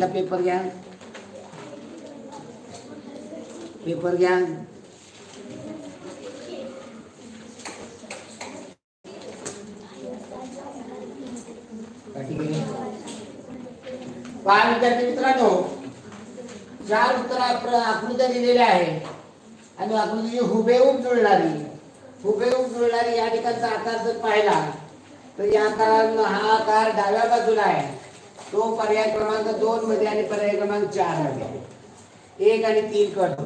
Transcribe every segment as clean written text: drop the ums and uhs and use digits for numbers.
पहिला पेपर घ्या, पेपर घ्या. पहा विद्यार्थी मित्रांनो, 4 उत्तर आकृत्या दिलेल्या आहे आणि आकृती हुबेहूब जुळणारी या ठिकाणचा आकार जर पाहिला तर या आकाराला हा आकार डाव्या बाजूला आहे, तो पर्याय क्रमांक 2 मध्ये आणि पर्याय क्रमांक 4 मध्ये 1 आणि 3 कट.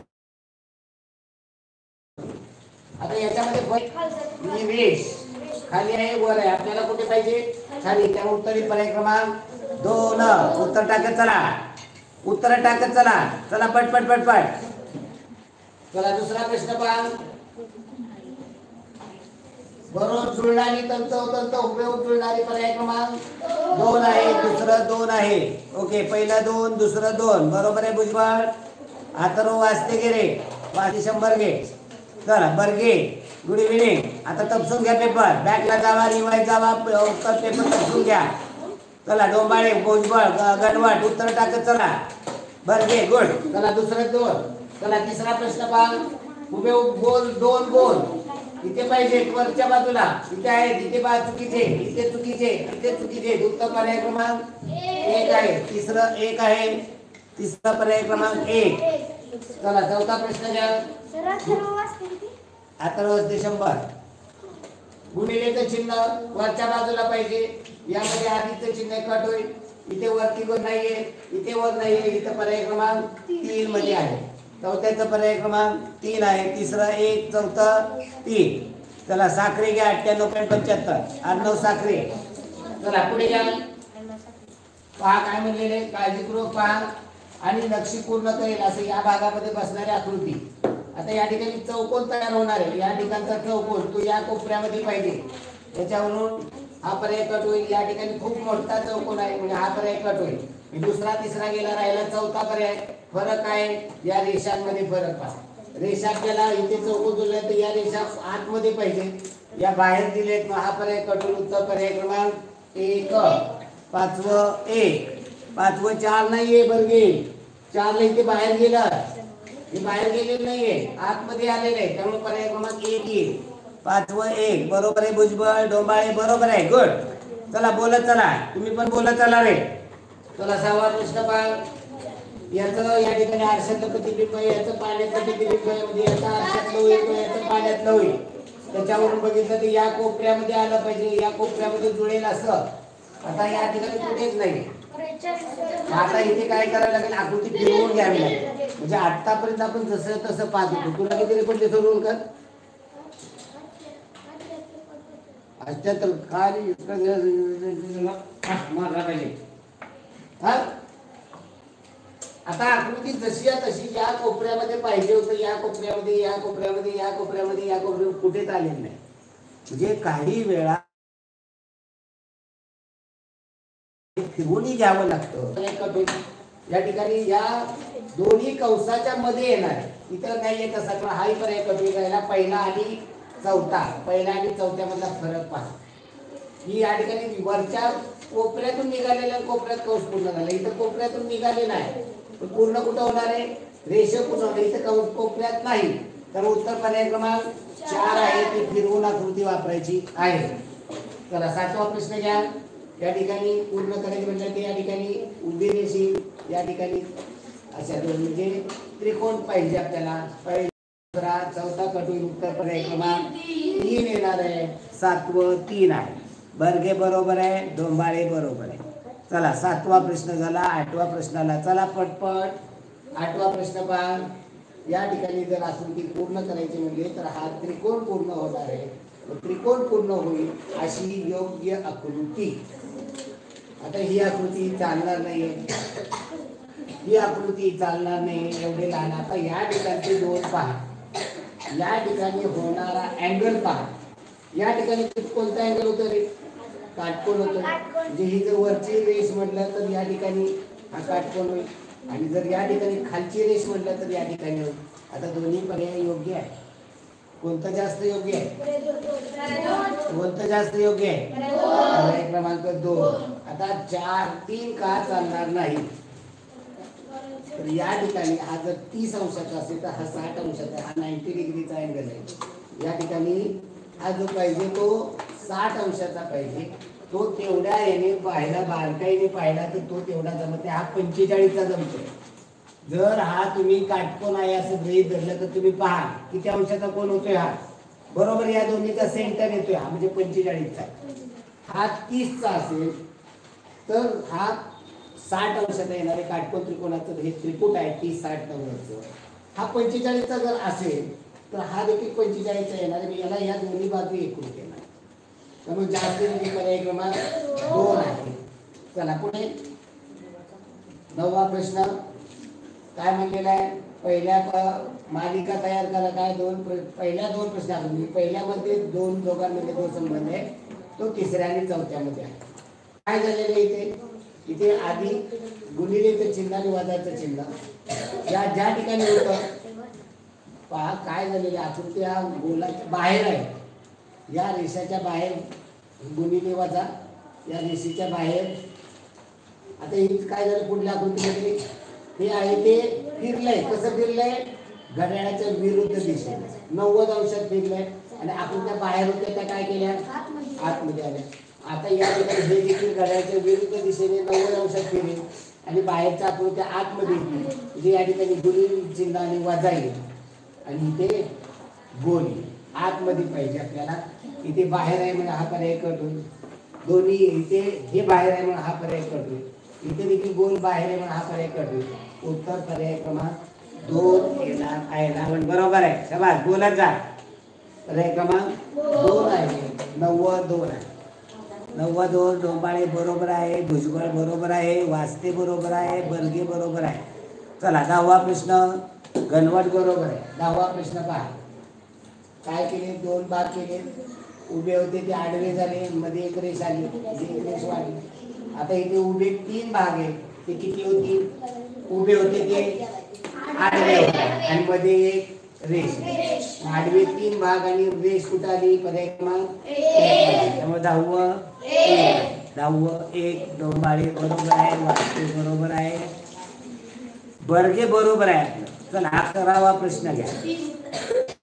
आता याच्यामध्ये रेष खाली आहे वर आहे, आपल्याला कुठे पाहिजे? खाली. त्या उत्तरी पर्याय क्रमांक 2. उत्तर टाकत चला, चला पटपट. चला दुसरा प्रश्न पहा. बरोबर जुळणारी तंतोतंत हुबेहूब जुळणारी पर्याय क्रमांक 2 आहे, दुसरं 2 आहे. ओके, पहिला 2 दुसरं 2 बरोबर आहे भुजबळ. अथर्व वाचते गे रे, वाचते 100 घे. चला बरगे, गुड इव्हिनिंग. आता तपसून घ्या पेपर, बॅकला जावा, रिवाइज जावा, उत्तर पेपर तपसून घ्या. चला डोंबाळे, भुजबळ, गणवट उत्तर टाकत चला. बरगे, गुड. चला दुसरं 2. चला तिसरा प्रश्न पहा. हुबेहूब गोल 2 गोल इथे पाहिजे वरच्या बाजूला, इथे आहे, इथे पहा चुकीचे, इथे चुकीचे. उत्तर पर्याय क्रमांक 1 आहे, तिसरं 1 आहे, तिसरा पर्याय क्रमांक 1. चला चौथा प्रश्न घ्या. अथर्व वाचते 100. गुणिलेचं चिन्ह वरच्या बाजूला पाहिजे, यामध्ये आधीचं चिन्ह कट होईल. इथे वरती वर नाहीये, इथे वर नाहीये, इथे पर्याय क्रमांक 3 मध्ये आहे. चौथ्याचा पर्याय क्रमांक 3 आहे, तिसरा 1, चौथा 3. चला साखरे घ्या 98.75. अर्णव साखरे. चला पुढे घ्या. पहा काय म्हणलेले, काळजीपूर्वक पहा आणि नक्षी पूर्ण करेल असं या भागामध्ये बसणारी आकृती. आता या ठिकाणी चौकोन तयार होणार आहे, या ठिकाणचा चौकोन तो या कोपऱ्यामध्ये पाहिजे, त्याच्यावरून हा पर्याय कट होईल. या ठिकाणी खूप मोठा चौकोन आहे म्हणजे हा पर्याय कट होईल. दुसरा तिसरा गेला, राहिला चौथा पर्याय. फरक आहे या रेषांमध्ये, फरक पहा. रेषा आपल्याला इथे चौकोन दिले तर या रेषा आतमध्ये पाहिजे, या बाहेर दिलेत, मग हा पर्याय कट होईल. उत्तर पर्याय क्रमांक 1. पाचवं 1, पाचवं 4 नाहीये बरगे, 4 इथे बाहेर गेलं, हे बाहेर गेलेलं नाहीये, आतमध्ये आलेलं आहे, त्यामुळे पर्याय क्रमांक 1 येईल. पाचवं 1 बरोबर आहे भुजबळ. डोंबाळे बरोबर आहे, गुड. चला बोलत चला, तुम्ही पण बोलत चला रे. चला 6वा प्रश्न पहा. याचं या ठिकाणी आरशातलं प्रतिबिंब, याचं पाण्यातलं प्रतिबिंब, म्हणजे याचा आरशातलं होईल, याचं पाण्यातलं होईल. त्याच्यावरून बघितलं तर या कोपऱ्यामध्ये आलं पाहिजे, या कोपऱ्यामध्ये जुळेल असं. आता या ठिकाणी कुठेच नाही. आता इथे काय करायला लागेल, आकृती फिरवून घ्यावी लागेल. म्हणजे आतापर्यंत आपण जसं तसं पाहत होतो. तुला किती रेकॉर्ड देतो रोल कर. अच्छा तर काय मारला पाहिजे. आता आकृती जशी आहे तशी या कोपऱ्यामध्ये पाहिजे होतं, या कोपऱ्यामध्ये, या कोपऱ्यामध्ये, या कोपऱ्यामध्ये, या कोपऱ्यामध्ये कुठेच आलेलं नाही. म्हणजे काही वेळा फिरवूनही घ्यावं लागतं. या ठिकाणी या दोन्ही कंसाच्या मध्ये येणार, इतर नाही येत असा किंवा हाही पर्याय कमी राहिला. पहिला आणि चौथा, पहिला आणि चौथ्यामधला फरक पहा. ही या ठिकाणी वरच्या कोपऱ्यातून निघालेल्या कोपऱ्यात कंस पूर्ण झाला, इथं कोपऱ्यातून निघाले नाही, पूर्ण कुठं होणार आहे, रेष पूर्ण होणार, इथं कंस कोपऱ्यात नाही. तर उत्तर पर्याय क्रमांक 4 आहे, ती फिरवून आकृती वापरायची आहे. चला 7वा प्रश्न घ्या. या ठिकाणी पूर्ण करायचे म्हणजे ते या ठिकाणी उभी रेषी, या ठिकाणी अशा दोन म्हणजे त्रिकोण पाहिजे आपल्याला. पहिला चौथा कट होईल. उत्तर पर्याय क्रमांक 3 येणार आहे. 7वं 3 आहे. बर्गे बरोबर आहे, डोंबाळे बरोबर आहे. चला 7वा प्रश्न झाला. 8व्या प्रश्नाला चला पटपट. 8वा प्रश्न पहा. या ठिकाणी जर आकृती पूर्ण करायची म्हणजे तर हा त्रिकोण पूर्ण होणार आहे. त्रिकोण पूर्ण होईल अशी योग्य आकृती. आता ही आकृती चालणार नाही, ही आकृती चालणार नाही, एवढे लहान. आता या ठिकाणचे दोन पहा, या ठिकाणी होणारा अँगल पहा. या ठिकाणी कोणता अँगल होतो रे, काटकोन होतो. म्हणजे ही जर वरची रेष म्हटलं तर या ठिकाणी हा काटकोन होईल, आणि जर या ठिकाणी खालची रेष म्हटलं तर या ठिकाणी होईल. आता दोन्ही पर्याय योग्य आहे. कोणतं जास्त योग्य आहे, कोणतं जास्त योग्य आहे, पर्याय क्रमांक 2. आता 4 3 का चालणार नाही, तर या ठिकाणी हा जर 30 अंशाचा असेल तर हा 60 अंशाचा, हा 90 डिग्रीचा अँगल आहे. या ठिकाणी हा जो पाहिजे तो 60 अंशाचा पाहिजे. तो तेवढ्या याने पाहिला, बारकाईने पाहिला तर तो तेवढा जमत नाही. हा 45चा जमतोय. जर हा तुम्ही काटकोन आहे असं गृहीत धरलं तर तुम्ही पहा किती अंशाचा कोण होतोय. हा बरोबर या दोन्हीचा सेंटर येतोय. हा म्हणजे 45चा. हा 30चा असेल तर हा 60 अंशाचा येणारे काटकोन त्रिकोणाचं हे त्रिकूट आहे 30, 60, 90चं. हा 45चा जर असेल तर हा देखील 45चा येणार आहे. याला या दोन्ही बाजू एकूण केला, त्यामुळे जास्तीत पर्याय क्रमांक 2 आहे. चला पुढे 9वा प्रश्न काय म्हणलेला आहे. पहिल्या मालिका तयार करा. काय पहिल्या दोन प्रश्न आपण पहिल्यामध्ये दोघांमध्ये जो संबंध आहे तो तिसऱ्या आणि चौथ्यामध्ये आहे. काय झालेलं आहे इथे आधी गुणिलेचं चिन्ह आणि वजाचं चिन्ह या ज्या ठिकाणी होतं पहा काय झालेलं आकृती हा गोलाच्या बाहेर आहे. या रेषाच्या बाहेर गुणिले वजा या रेषेच्या बाहेर. आता हे काय झालं पुढल्या आकृतीमध्ये हे आहे ते फिरलंय. कसं फिरलंय घड्याळाच्या विरुद्ध दिशेने 90 अंशात फिरलंय आणि आकृत्या बाहेर होत्या त्या काय केल्या आतमध्ये आल्या. आता या ठिकाणी हे देखील घड्याळाच्या विरुद्ध दिशेने 90 अंशात फिरेल आणि बाहेरच्या आकृत्या आतमध्ये येतील. म्हणजे या ठिकाणी गुणिले चिन्ह आणि वजा येईल आणि इथे गोल आतमध्ये पाहिजे आपल्याला. इथे बाहेर आहे म्हणून हा पर्याय कट होईल. दोन्ही इथे हे बाहेर आहे म्हणून हा पर्याय कट होईल. इथे देखील गोल बाहेर आहे म्हणून हा पर्याय कट होईल. उत्तर पर्याय क्रमांक 2 येणार आहे. बरोबर आहे. शाबास बोलत जा. पर्याय क्रमांक 2 आहे. 92 आहे. 92 डोंबाळे बरोबर आहे. भुजबळ बरोबर आहे. वास्ते बरोबर आहे. बर्गे बरोबर आहे. चला 10वा प्रश्न घनवट बरोबर आहे. 10वा प्रश्न पहा काय केले. 2 भाग केले. उभे होते ते आडवे झाले. मध्ये एक रेष आली. एक रेष वाढली. आता इथे उभे 3 भाग आहेत. ते किती होतील. उभे होते ते आडवे होते आणि मध्ये एक रेष. आडवे 3 भाग आणि रेष कुठे आली. पर्याय क्रमांक 1. त्यामुळे 10व 1 डोंबाळे बरोबर आहे. वास्ते बरोबर आहे. बर्गे बरोबर आहे. चला 11वा प्रश्न घ्या.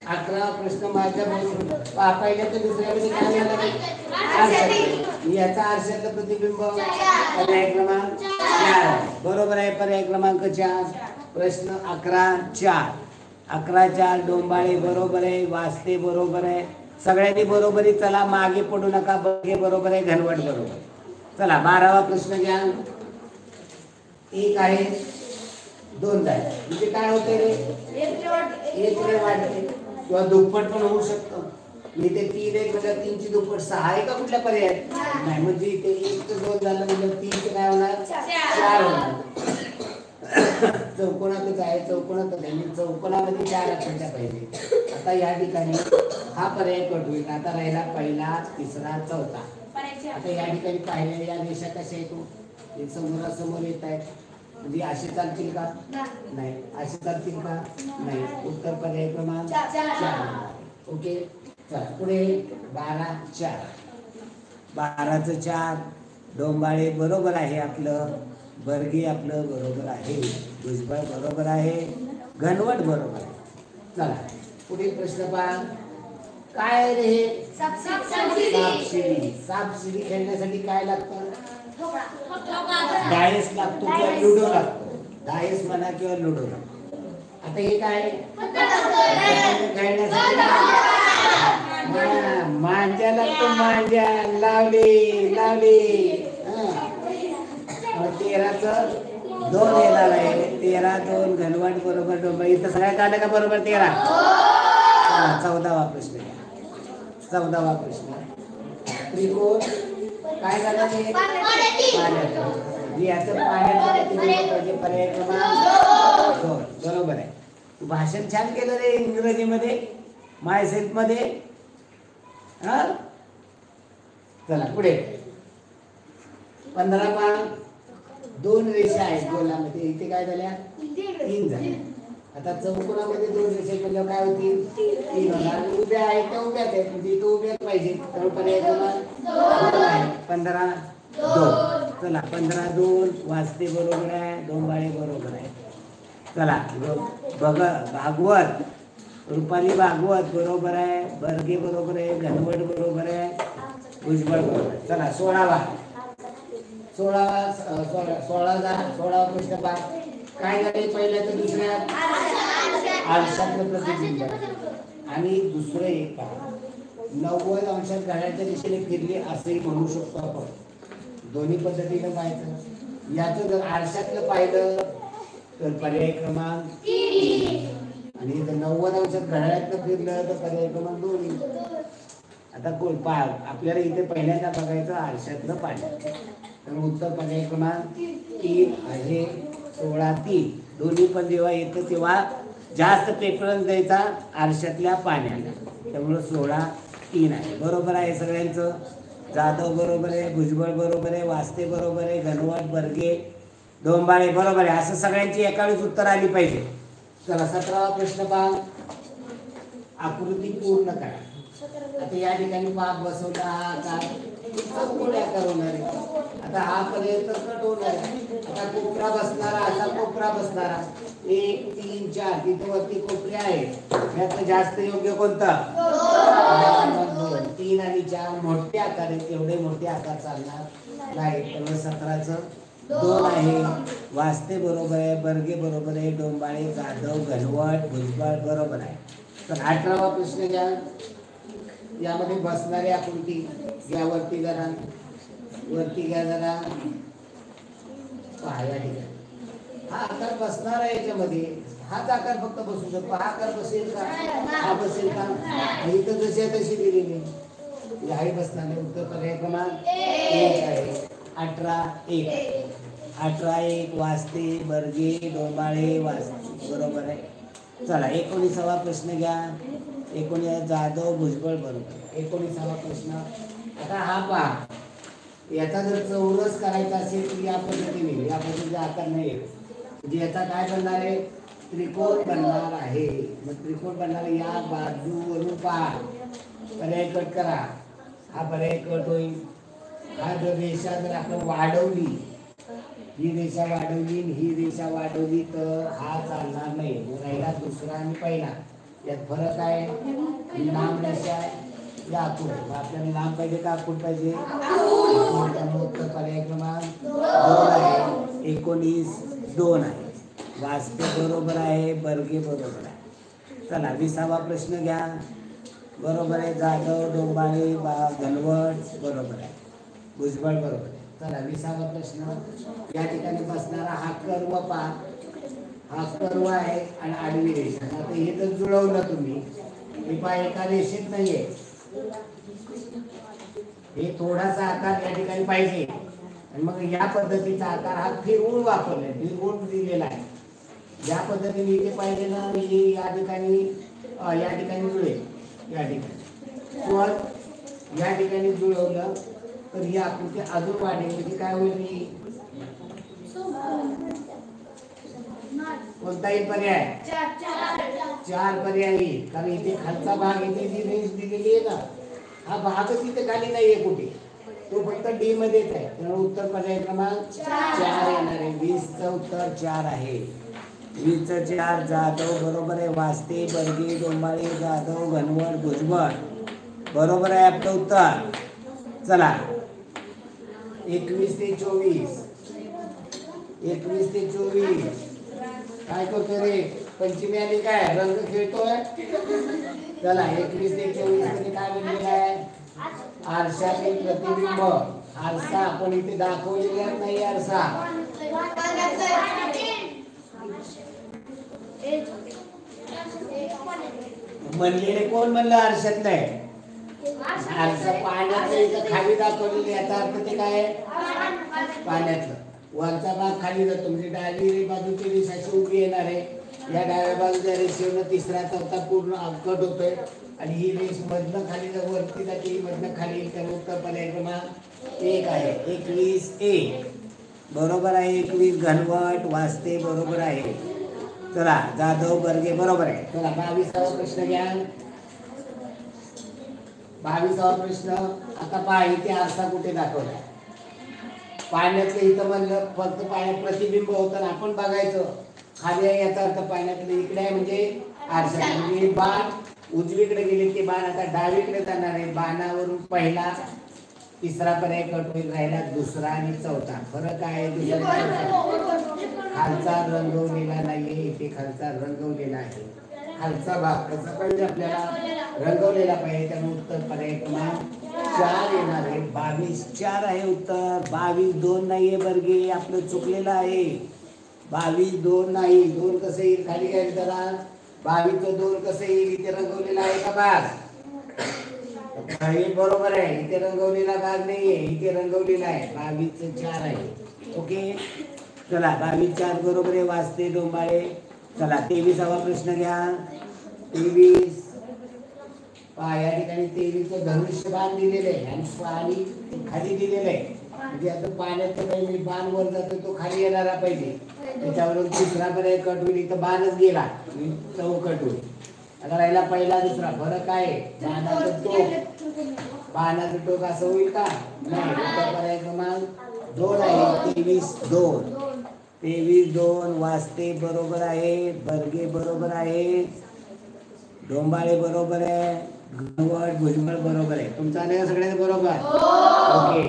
11वा प्रश्न माझ्या बरोबर पहिल्या तर दुसऱ्यामध्ये काय झालं याचा आरशातलं प्रतिबिंब पर्याय क्रमांक 4 बरोबर आहे. पर्याय क्रमांक 4. प्रश्न 11-4 11-4 डोंबाळे बरोबर आहे. वास्ते बरोबर आहे. सगळ्यांनी बरोबरी. चला मागे पडू नका. बर्गे बरोबर आहे. घनवट बरोबर. चला 12वा प्रश्न घ्या. 1 आहे 2 आहे म्हणजे काय होते रे 1 रे वाढते किंवा दुप्पट पण होऊ शकतं. इथे 3 1 म्हणजे 3 ची दुप्पट 6 आहे का कुठल्या पर्याय नाही. म्हणजे इथे 1 ते 2 झालं म्हणजे 3 चे काय होणार 4 होणार. चौकोनातच आहे. चौकोनातच आहे. चौकोनामध्ये 4 आकृत्या पाहिजे. आता या ठिकाणी हा पर्याय कट होईल. आता राहिला पहिला, तिसरा, चौथा. आता या ठिकाणी पाहिलेल्या या रेषा कशा येतो समोरासमोर येत आहेत. म्हणजे असे चालतील का नाही. असे चालतील का नाही. उत्तर पर्याय क्रमांक 4. ओके चला पुढे 12-4 12चं 4 डोंबाळे बरोबर आहे आपलं. बर्गे आपलं बरोबर आहे. भुजबळ बरोबर आहे. घनवट बरोबर आहे. चला पुढील प्रश्न पहा काय रे हे सापशिडी. सापशिडी खेळण्यासाठी काय लागतं डायस लागतो किंवा लुडो लागतो. डायस म्हणा किंवा लुडो लागतो. आता हे काय खेळण्यासाठी मांजा लागतो. मांजा लावली 13चं 2 येणार आहे. 13-2 घनवट बरोबर डोंबा. इथं सगळ्यात आलं का बरोबर 13. 14वा प्रश्न 14वा प्रश्न त्रिकोण काय झालं ते पाण्यात. याचं पाण्यात पर्याय क्रमांक 2 बरोबर आहे. तू भाषण छान केलं रे इंग्रजीमध्ये माय सेल्फ मध्ये. हा चला पुढे 15 पहा 2 रेषा आहेत गोलामध्ये. इथे काय झाल्या 3 झाल्या. आता चौकोनामध्ये 2 रेषा केल्यावर काय होतील 3 होणार. उभ्या आहेत त्या उभ्याच आहेत म्हणजे इथे उभ्याच पाहिजे. तर पर्याय क्रमांक 2 आहे. 15-2 चला 15-2 वास्ते बरोबर आहे. डोंबाळे बरोबर आहे. चला बघ भागवत रुपाली भागवत बरोबर आहे, बर्गे बरोबर आहे, घनवट बरोबर आहे, भुजबळ बरोबर. चला 16वा प्रश्न पहा. काय झाले पहिल्या तर दुसऱ्या आरशातलं प्रतिबिंब आणि दुसरं एक पहा 90 अंशात घड्याळाच्या दिशेने फिरले असेही म्हणू शकतो आपण. दोन्ही पद्धतीनं पाहायचं. याचं जर आरशातलं पाहिलं तर पर्याय क्रमांक 3 आणि जर 90 अंशात घड्याळातलं फिरलं तर पर्याय क्रमांक 2. आता कोण पहा आपल्याला इथे पहिल्यांदा बघायचं आरशातलं पाणी, तर उत्तर पर्याय क्रमांक 3 आहे. 16-3 दोन्ही पण जेव्हा येतं तेव्हा जास्त प्रेफरन्स द्यायचा आरशातल्या पाण्याला, त्यामुळं 16-3 आहे. बरोबर आहे सगळ्यांचं. जाधव बरोबर आहे, भुजबळ बरोबर आहे, वास्ते बरोबर आहे, घनवट बर्गे डोंबाळे बरोबर आहे. असं सगळ्यांची एकावेळेस उत्तर आली पाहिजे. चला 17वा प्रश्न पहा. आकृती पूर्ण करा. आता या ठिकाणी पाक बसवला हा आकार चौकोनी आकार होणार आहे. आता हा पर्यंत कट होणार आहे. आता कोपरा बसणारा असा कोपरा बसणारा 1 3 4 तिथे वरती कोपरे आहे. यातलं जास्त योग्य कोणतं? 2 3 आणि 4 मोठे आकार आहेत. एवढे मोठे आकार चालणार नाही. त्यामुळे 17चं 2 आहे. वास्ते बरोबर आहे, बर्गे बरोबर आहे, डोंबाळे जाधव घनवट भुजबळ बरोबर आहे. तर 18वा प्रश्न घ्या. यामध्ये बसणारी आकृती घ्या. वरती जरा पहा या ठिकाणी हा आकार बसणार आहे. याच्यामध्ये हाच आकार फक्त बसू शकतो. हा आकार बसेल का? हा बसेल का? इथं जशी तशी दिलेली आहे बसणार आहे. उत्तर पर्याय क्रमांक 1 आहे. 18-1 18-1 वास्ते बर्गे डोंबाळे वास्ते बरोबर आहे. चला 19वा प्रश्न घ्या. 19 जाधव भुजबळ बरोबर. 19वा प्रश्न. आता हा पहा याचा जर चौरस करायचा असेल तर या पद्धतीचा आकार नाही म्हणजे याचा काय बनणार आहे? त्रिकोण बनणार आहे. मग त्रिकोण बनणार या बाजूवरून पहा. पर्याय कट करा. हा पर्याय कट होईल. हा जर रेषा जर आपण वाढवली, ही रेषा वाढवली ही रेषा वाढवली तर हा चालणार नाही. राहिला दुसरा आणि पहिला. यात फरक आहे. लांब रेषा आहे या आखूड. आपल्याला लांब पाहिजे का आखूड पाहिजे? उत्तर पर्याय क्रमांक 2 आहे. 19-2 आहे. वास्ते बरोबर आहे, बर्गे बरोबर आहे. चला 20वा प्रश्न घ्या. बरोबर आहे. जाधव डोंबाळे घनवट बरोबर आहे, भुजबळ बरोबर आहे. चला 20वा प्रश्न. या ठिकाणी बसणारा हा कर्व पहा. हा कर्व आहे आणि आडवी रेषा. आता हे जर जुळवलं तुम्ही हे पहा एका रेषेत नाहीये. हे थोडासा आकार या ठिकाणी पाहिजे आणि मग या पद्धतीचा आकार हा फिरवून वापरलाय, फिरवून दिलेला आहे. ज्या पद्धतीने इथे पाहिजे ना हे या ठिकाणी जुळेल. या ठिकाणी पण या ठिकाणी जुळवलं तर ही आकृती अजून वाढेल. म्हणजे काय होईल? कोणताही पर्याय 4 पर्याय येईल. कारण इथे खालचा भाग इथे जी रेष दिलेली आहे ना हा भागच इथे खाली नाहीये कुठे. तो फक्त डी मध्येच आहे. त्यामुळे उत्तर पर्याय क्रमांक 4 येणार आहे. 20चं उत्तर 4 आहे. 20चं 4 जाधव बरोबर आहे. वास्ते बर्गे डोंबाळे जाधव घनवट भुजबळ बरोबर आहे आपलं उत्तर. चला 21 ते 24 काय करतोय रे? पंचमी आली काय? रंग खेळतोय. चला 21 ते 24 मध्ये काय बनलेलं आहे? आरशातील प्रतिबिंब. आरसा आपण इथे दाखवलेला नाही. आरसा म्हणलेले कोण म्हणलं आरशातलं आहे? आरसा पाण्यातलं इथं खाली दाखवलेलं. याचा अर्थ ते काय आहे? पाण्यातलं. वरचा भाग खाली जातो म्हणजे डावी बाजूची रेषा अशी उभी येणार आहे. या डाव्या बाजूच्या रेषेवर तिसरा चौथा पूर्ण कट होतोय आणि ही रेष मधनं खाली वरती जाते, ही मधनं खाली येईल. तर उत्तर पर्याय क्रमांक 1 आहे. 21-1 बरोबर आहे. 21 घनवट वास्ते बरोबर आहे. चला जाधव बर्गे बरोबर आहे. चला 22वा प्रश्न घ्या. 22वा प्रश्न. आता पहा इथे आरसा कुठे दाखवला? पाण्यातलं इथं म्हणलं फक्त पाण्यात प्रतिबिंब होतं. आपण बघायचं खाली आहे याचा अर्थ पाण्यातलं, इकडे आहे म्हणजे आरसा. म्हणजे बाण उजवीकडे गेले ते बाण आता डावीकडे जाणार आहे. बाणावरून पहिला तिसरा पर्याय कट होईल, राहिला दुसरा आणि चौथा. फरक आहे खालचा रंगवलेला नाहीये, इथे खालचा रंगवलेला आहे. खालचा भाग कसा पाहिजे आपल्याला, रंगवलेला पाहिजे. त्यामुळे उत्तर पर्याय क्रमांक 4 येणार आहे. 22 4 आहे उत्तर. 22 2 नाहीये बर्गे, आपलं चुकलेलं आहे. 22 2 नाही. 2 कसं येईल, खाली काय जरा 22 2 कसं येईल, इथे रंगवलेला आहे का भाग, हे बरोबर आहे. इथे रंगवलेला भाग नाहीये, इथे रंगवलेला आहे. 22 4 आहे. ओके चला 22 4 बरोबर आहे. वाजते डोंबाळे. चला 23वा प्रश्न घ्या. 23 पहा या ठिकाणी 23चं धनुष्य बाण दिलेलं आहे आणि पाणी खाली दिलेलं आहे. म्हणजे आता पाण्याचं काही बाण वर जातो तो खाली येणारा पाहिजे. त्याच्यावरून तिसरा पर्याय कट होईल, इथं बाणच गेला चौकट होईल. आता राहिला पहिला दुसरा. फरक आहे बाणाचं टोक, बाणाचं टोक असं होईल का, नाही. पर्याय क्रमांक 2 आहे. 23 2 23 2 वाजते बरोबर आहे. बर्गे बरोबर आहे. डोंबाळे बरोबर आहे. घनवट भुजबळ बरोबर आहे. तुमचं आलं सगळ्यांचं बरोबर. ओके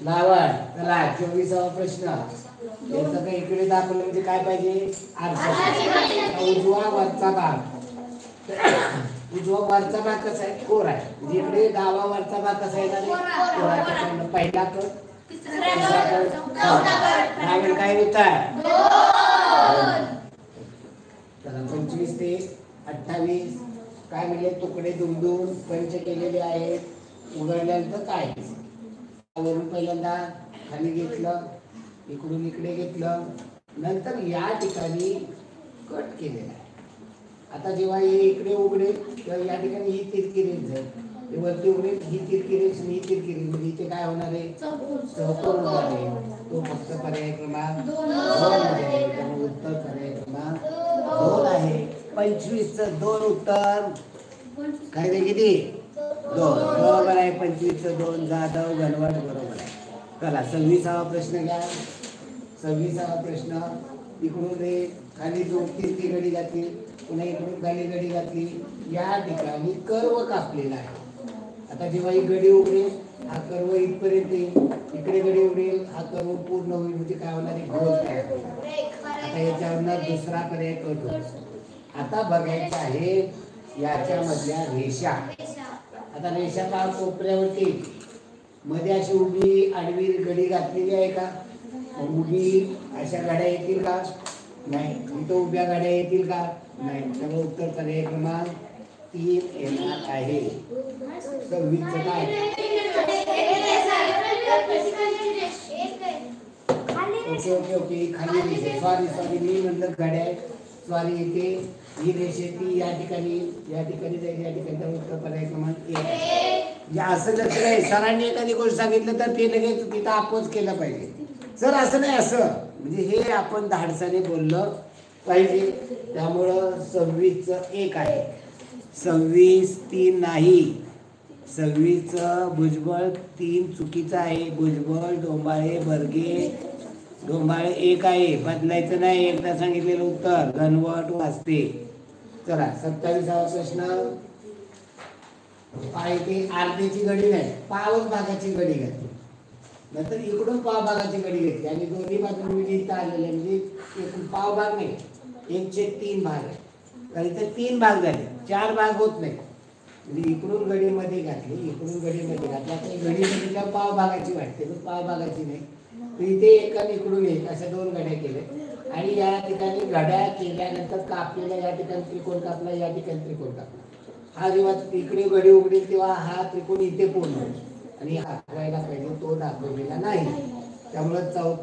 लावण. चला 24वा प्रश्न. याचं काही इकडे दाखवलं म्हणजे काय पाहिजे, आरसा. उजवा वरचा भाग, उजवा वरचा भाग कसा आहे, कोर आहे. म्हणजे इकडे डावा वरचा भाग कसा आहे, पहिला कट काय होता. चला 25 ते 28 काय म्हणजे तुकडे दुमदूम पंच केलेले आहेत. उघडल्यानंतर काय, वरून पहिल्यांदा खाली घेतलं, इकडून इकडे घेतलं, नंतर या ठिकाणी कट केलेला आहे. आता जेव्हा हे इकडे उघडेल तेव्हा या ठिकाणी ही तिरकी रेष जाईल, वरती उघडेल ही तिरकी रेष आणि ही तिरकी रेष, म्हणजे इथे काय होणार आहे, चौकोन होणार आहे. तो फक्त पर्याय क्रमांक 2 आहे. त्यामुळे उत्तर पर्याय क्रमांक 2 आहे. 25चं 2 उत्तर काय ते किती 2 बरोबर आहे. 25चं 2 जाधव घनवट बरोबर आहे. चला 26वा प्रश्न घ्या. 26वा प्रश्न. इकडून रे खाली 2-3 गडी घातली, पुन्हा इकडून खाली गडी घातली, या ठिकाणी कर्व कापलेला आहे. आता जेव्हा ही गडी उघडेल हा कर्व इथपर्यंत येईल, इकडे गडी उघडेल हा कर्व पूर्ण होईल, म्हणजे काय होणार आहे, गोल तयार होईल. आता याच्यावर दुसरा पर्याय कट होईल. आता बघायचं आहे याच्या मधल्या रेषा. आता रेषा पहा कोपऱ्यावरती मध्ये अशी उभी आडवी गडी घातलेली आहे का, उभी अशा गाड्या येतील का, नाही. इथं उभ्या गाड्या येतील का, नाही. त्यामुळे उत्तर पर्याय क्रमांक 3 येणार आहे. 26चं काय, ओके ओके ओके खाली रेषे, सॉरी मी म्हटलं गाड्या आहेत, सॉरी इथे ही रेषे ती या ठिकाणी जाईल, या ठिकाणी. उत्तर पर्याय क्रमांक 1. असं लक्ष नाही, सरांनी एखादी गोष्ट सांगितलं तर ते लगेच तिथं अपोज केलं पाहिजे. सर असं नाही, असं म्हणजे हे आपण धाडसाने बोललं पाहिजे. त्यामुळं 26चं 1 आहे. 26 3 नाही. 26चं भुजबळ 3 चुकीचं आहे. भुजबळ डोंबाळे बर्गे डोंबाळे 1 आहे. बदलायचं नाही, एकदा सांगितलेलं उत्तर. घनवट वाजते. चला 27वा प्रश्न. इथे अर्ध्याची गडी नाही, पावच भागाची गडी घातली, नंतर इकडून पाव भागाची गडी घेतली आणि दोन्ही बाजून विजित आलेले, म्हणजे एकूण पाव भाग नाही, 1/3 भाग आहे. तर इथे 3 भाग झाले, 4 भाग होत नाही. म्हणजे इकडून गडीमध्ये घातली, इकडून गडीमध्ये घातली. आता गडी म्हणजे पाव भागाची वाटते, पण पाव भागाची नाही. तर इथे एक आणि इकडून एक अशा 2 गड्या केल्या आणि या ठिकाणी घड्या केल्यानंतर कापलेल्या या ठिकाणी त्रिकोण कापला, या ठिकाणी त्रिकोण कापला. हा जेव्हा इकडे गडी उघडेल तेव्हा हा त्रिकोण इथे पूर्ण होईल आणि हा दाखवायला पाहिजे, तो दाखवलेला नाही. त्यामुळे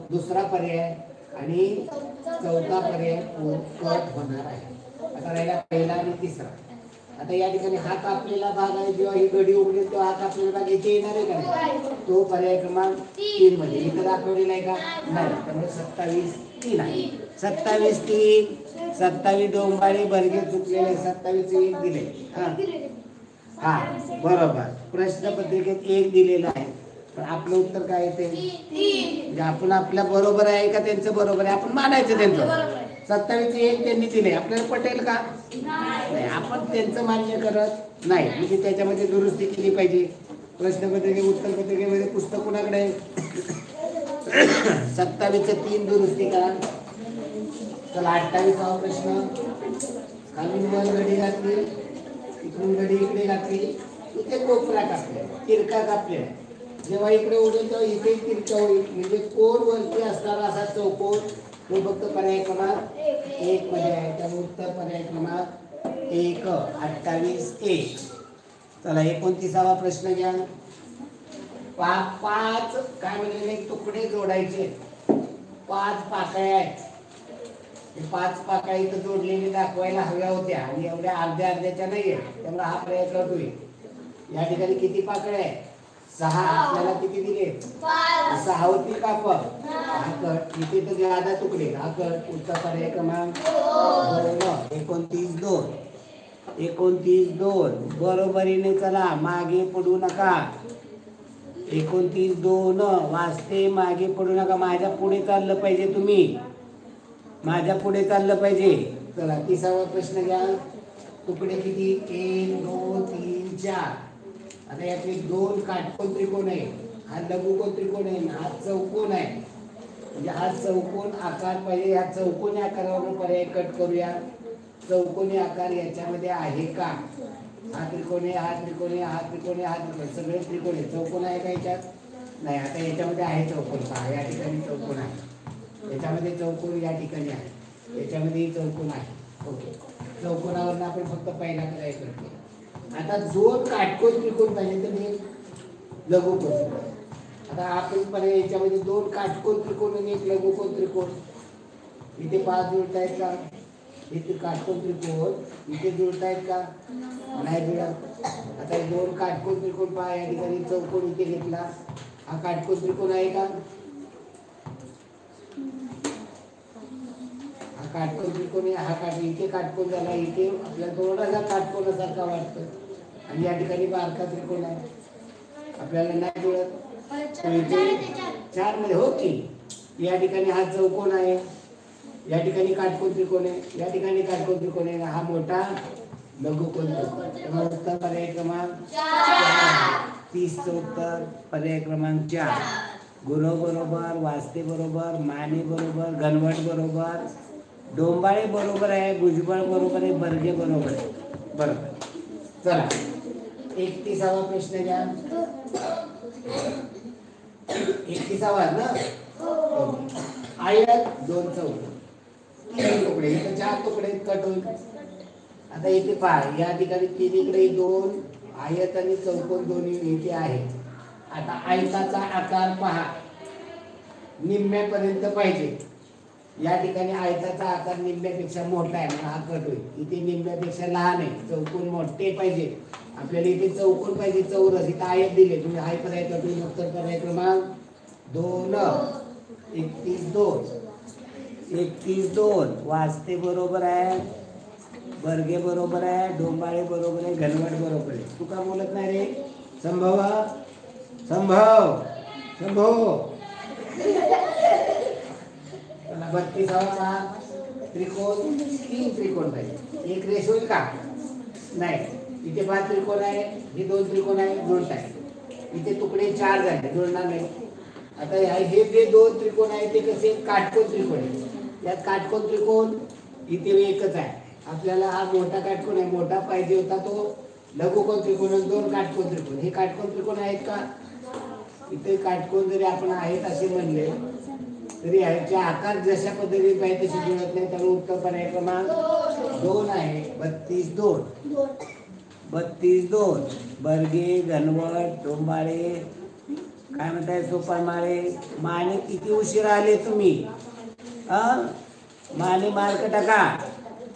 दुसरा पर्याय आणि चौथा पर्याय कट होणार आहे. आता राहिला पहिला आणि तिसरा. आता या ठिकाणी हा कापलेला भाग आहे, जेव्हा ही गडी उघडेल तेव्हा हा कापलेला भाग इथे येणार आहे का नाही, तो पर्याय क्रमांक 3 मध्ये इथं दाखवलेला आहे का नाही. त्यामुळे 27 3 आहे. 27 3 27 डोंबाळे बर्गे चुकलेले, 27 1 दिले. हा बरोबर. प्रश्नपत्रिकेत 1 दिलेलं आहे, पण आपलं उत्तर काय येते, म्हणजे आपण आपल्या बरोबर आहे का त्यांचं बरोबर आहे, आपण मानायचं त्यांचं. 27 1 त्यांनी दिले, आपल्याला पटेल का? नाही, आपण त्यांचं मान्य करत नाही, म्हणजे त्याच्यामध्ये दुरुस्ती केली पाहिजे. प्रश्नपत्रिके उत्तरपत्रिकेमध्ये पुस्तक कुणाकडे आहे? 27 3 दुरुस्ती करा. चला 28वा प्रश्न. खालून वर घडी घातली, इकडून घडी इकडे घातली, इथे कोपरा कापले, तिरका कापले. जेव्हा इकडे उडेल तेव्हा इथे तिरका होईल, म्हणजे कोण वरती असणारा असा चौकोन तो फक्त पर्याय क्रमांक 1 मध्ये आहे. त्यामुळे उत्तर पर्याय क्रमांक 1 28 1. चला 29वा प्रश्न घ्या. 5 काय म्हणजे तुकडे जोडायचे, 5 पाकळ्या आहेत. 5 पाकळ्या इथं जोडलेले दाखवायला हव्या होत्या आणि एवढ्या अर्ध्या अर्ध्याच्या नाहीये, त्यामुळे हा प्रयत्न होईल. या ठिकाणी किती पाकळ्या आहेत? 6. आपल्याला किती दिले? 6 होतील का आपण? हा कट इथे तर ज्यादा तुकडे, हा कट उत्तर पर्याय क्रमांक 2. 29 2. 29 2 बरोबरीने चला, मागे पडू नका. 29 2 वाजते, मागे पडू नका. माझ्या पुढे चाललं पाहिजे, तुम्ही माझ्या पुढे चाललं पाहिजे. चला 30वा प्रश्न घ्या. तुकडे किती? 1 2 3 4. आता यातले 2 काटकोन त्रिकोण आहे, हा लघुकोन त्रिकोण आहे, हा चौकोन आहे. म्हणजे हा चौकोन आकार पाहिजे. या चौकोनी आकारावर पर्याय कट करूया. चौकोनी आकार याच्यामध्ये आहे का? हा त्रिकोणी, हा त्रिकोणी, हा त्रिकोणी, हा त्रिकोणी, सगळे त्रिकोणी. चौकोन आहे का याच्यात? नाही. आता याच्यामध्ये आहे चौकोन, पहा या ठिकाणी चौकोन आहे, याच्यामध्ये चौकोन या ठिकाणी आहे, याच्यामध्ये चौकोन आहे. ओके, चौकोनावरून आपण फक्त पहिला पर्याय करतो. आता 2 काटकोन त्रिकोण पाहिजे तर मी लघुकोन. आता आपण पर्याय याच्यामध्ये 2 काटकोन त्रिकोण आणि 1 लघुकोन त्रिकोण. इथे 5 जुळतायत का? इथे काटकोन त्रिकोण इथे जुळतायत का? नाही जुळत. आता 2 काटकोन त्रिकोण पहा, या ठिकाणी चौकोन इथे घेतला, हा काटकोन त्रिकोण आहे का? काटकोन त्रिकोण, हा इथे काटकोन झाला, इथे आपल्याला थोडासा काटकोनासारखा वाटतं, आणि या ठिकाणी बारका त्रिकोण आहे, आपल्याला नाही जुळत. 4 मध्ये हो की, या ठिकाणी हा चौकोन आहे, या ठिकाणी काटकोन त्रिकोण आहे, या ठिकाणी काटकोन त्रिकोण आहे, हा मोठा लघुकोन त्रिकोण. उत्तर पर्याय क्रमांक 4. 30 उत्तर पर्याय क्रमांक 4. गुरव बरोबर, वास्ते बरोबर, माने बरोबर, घनवट बरोबर, डोंबाळे बरोबर आहे, भुजबळ बरोबर आहे, बर्गे बरोबर आहे. बरोबर. चला 31वा प्रश्न घ्या. 31वा ना. आयत 2 चौकोन, 3 तुकडे, इथे 4 तुकडे कट होईल. आता इथे पहा, या ठिकाणी 3 इकडे 2 आयत आणि चौकोन दोन्ही इथे आहे. आता आयताचा आकार पहा, निम्म्यापर्यंत पाहिजे. या ठिकाणी आयताचा आकार निम्म्यापेक्षा मोठा आहे, हा कट होईल. इथे निम्म्यापेक्षा लहान आहे, चौकोन मोठे पाहिजे. आपल्याला इथे चौकोन पाहिजे, चौरस. इथे आयत दिले, तुम्ही हाय पर्याय कट होईल. उत्तर पर्याय क्रमांक 2. 31 2. 31 2 वास्ते बरोबर आहे, बर्गे बरोबर आहे, डोंबाळे बरोबर आहे, घनवट बरोबर आहे. तू का बोलत नाही रे? संभव संभव संभव. 32वा त्रिकोण, 3 त्रिकोण पाहिजे, एक रेष होईल का? नाही. इथे 5 त्रिकोण आहे, हे 2 त्रिकोण आहे, जुळत आहे. इथे तुकडे 4 झाले, जुळणार नाही. आता हे जे 2 त्रिकोण आहे ते कसे? काटकोन त्रिकोण आहे. यात काटकोन त्रिकोण इथे एकच आहे. आपल्याला हा मोठा काटकोन आहे, मोठा पाहिजे होता तो लघुकोन त्रिकोण, 2 काटकोन त्रिकोण. हे काटकोन त्रिकोण आहेत का? इथे काटकोन जरी आपण आहेत असे म्हणले तरी ह्याचे आकार जशा पद्धतीने पाहिजे तशी जुळत नाही, त्यामुळे उत्तर पर्याय क्रमांक 2 आहे. 32 2. 32 2 बर्गे, घनवट, डोंबाळे, काय म्हणताय, सोपानमाळे, माने. किती उशीर आले तुम्ही? माने मार्क टाका.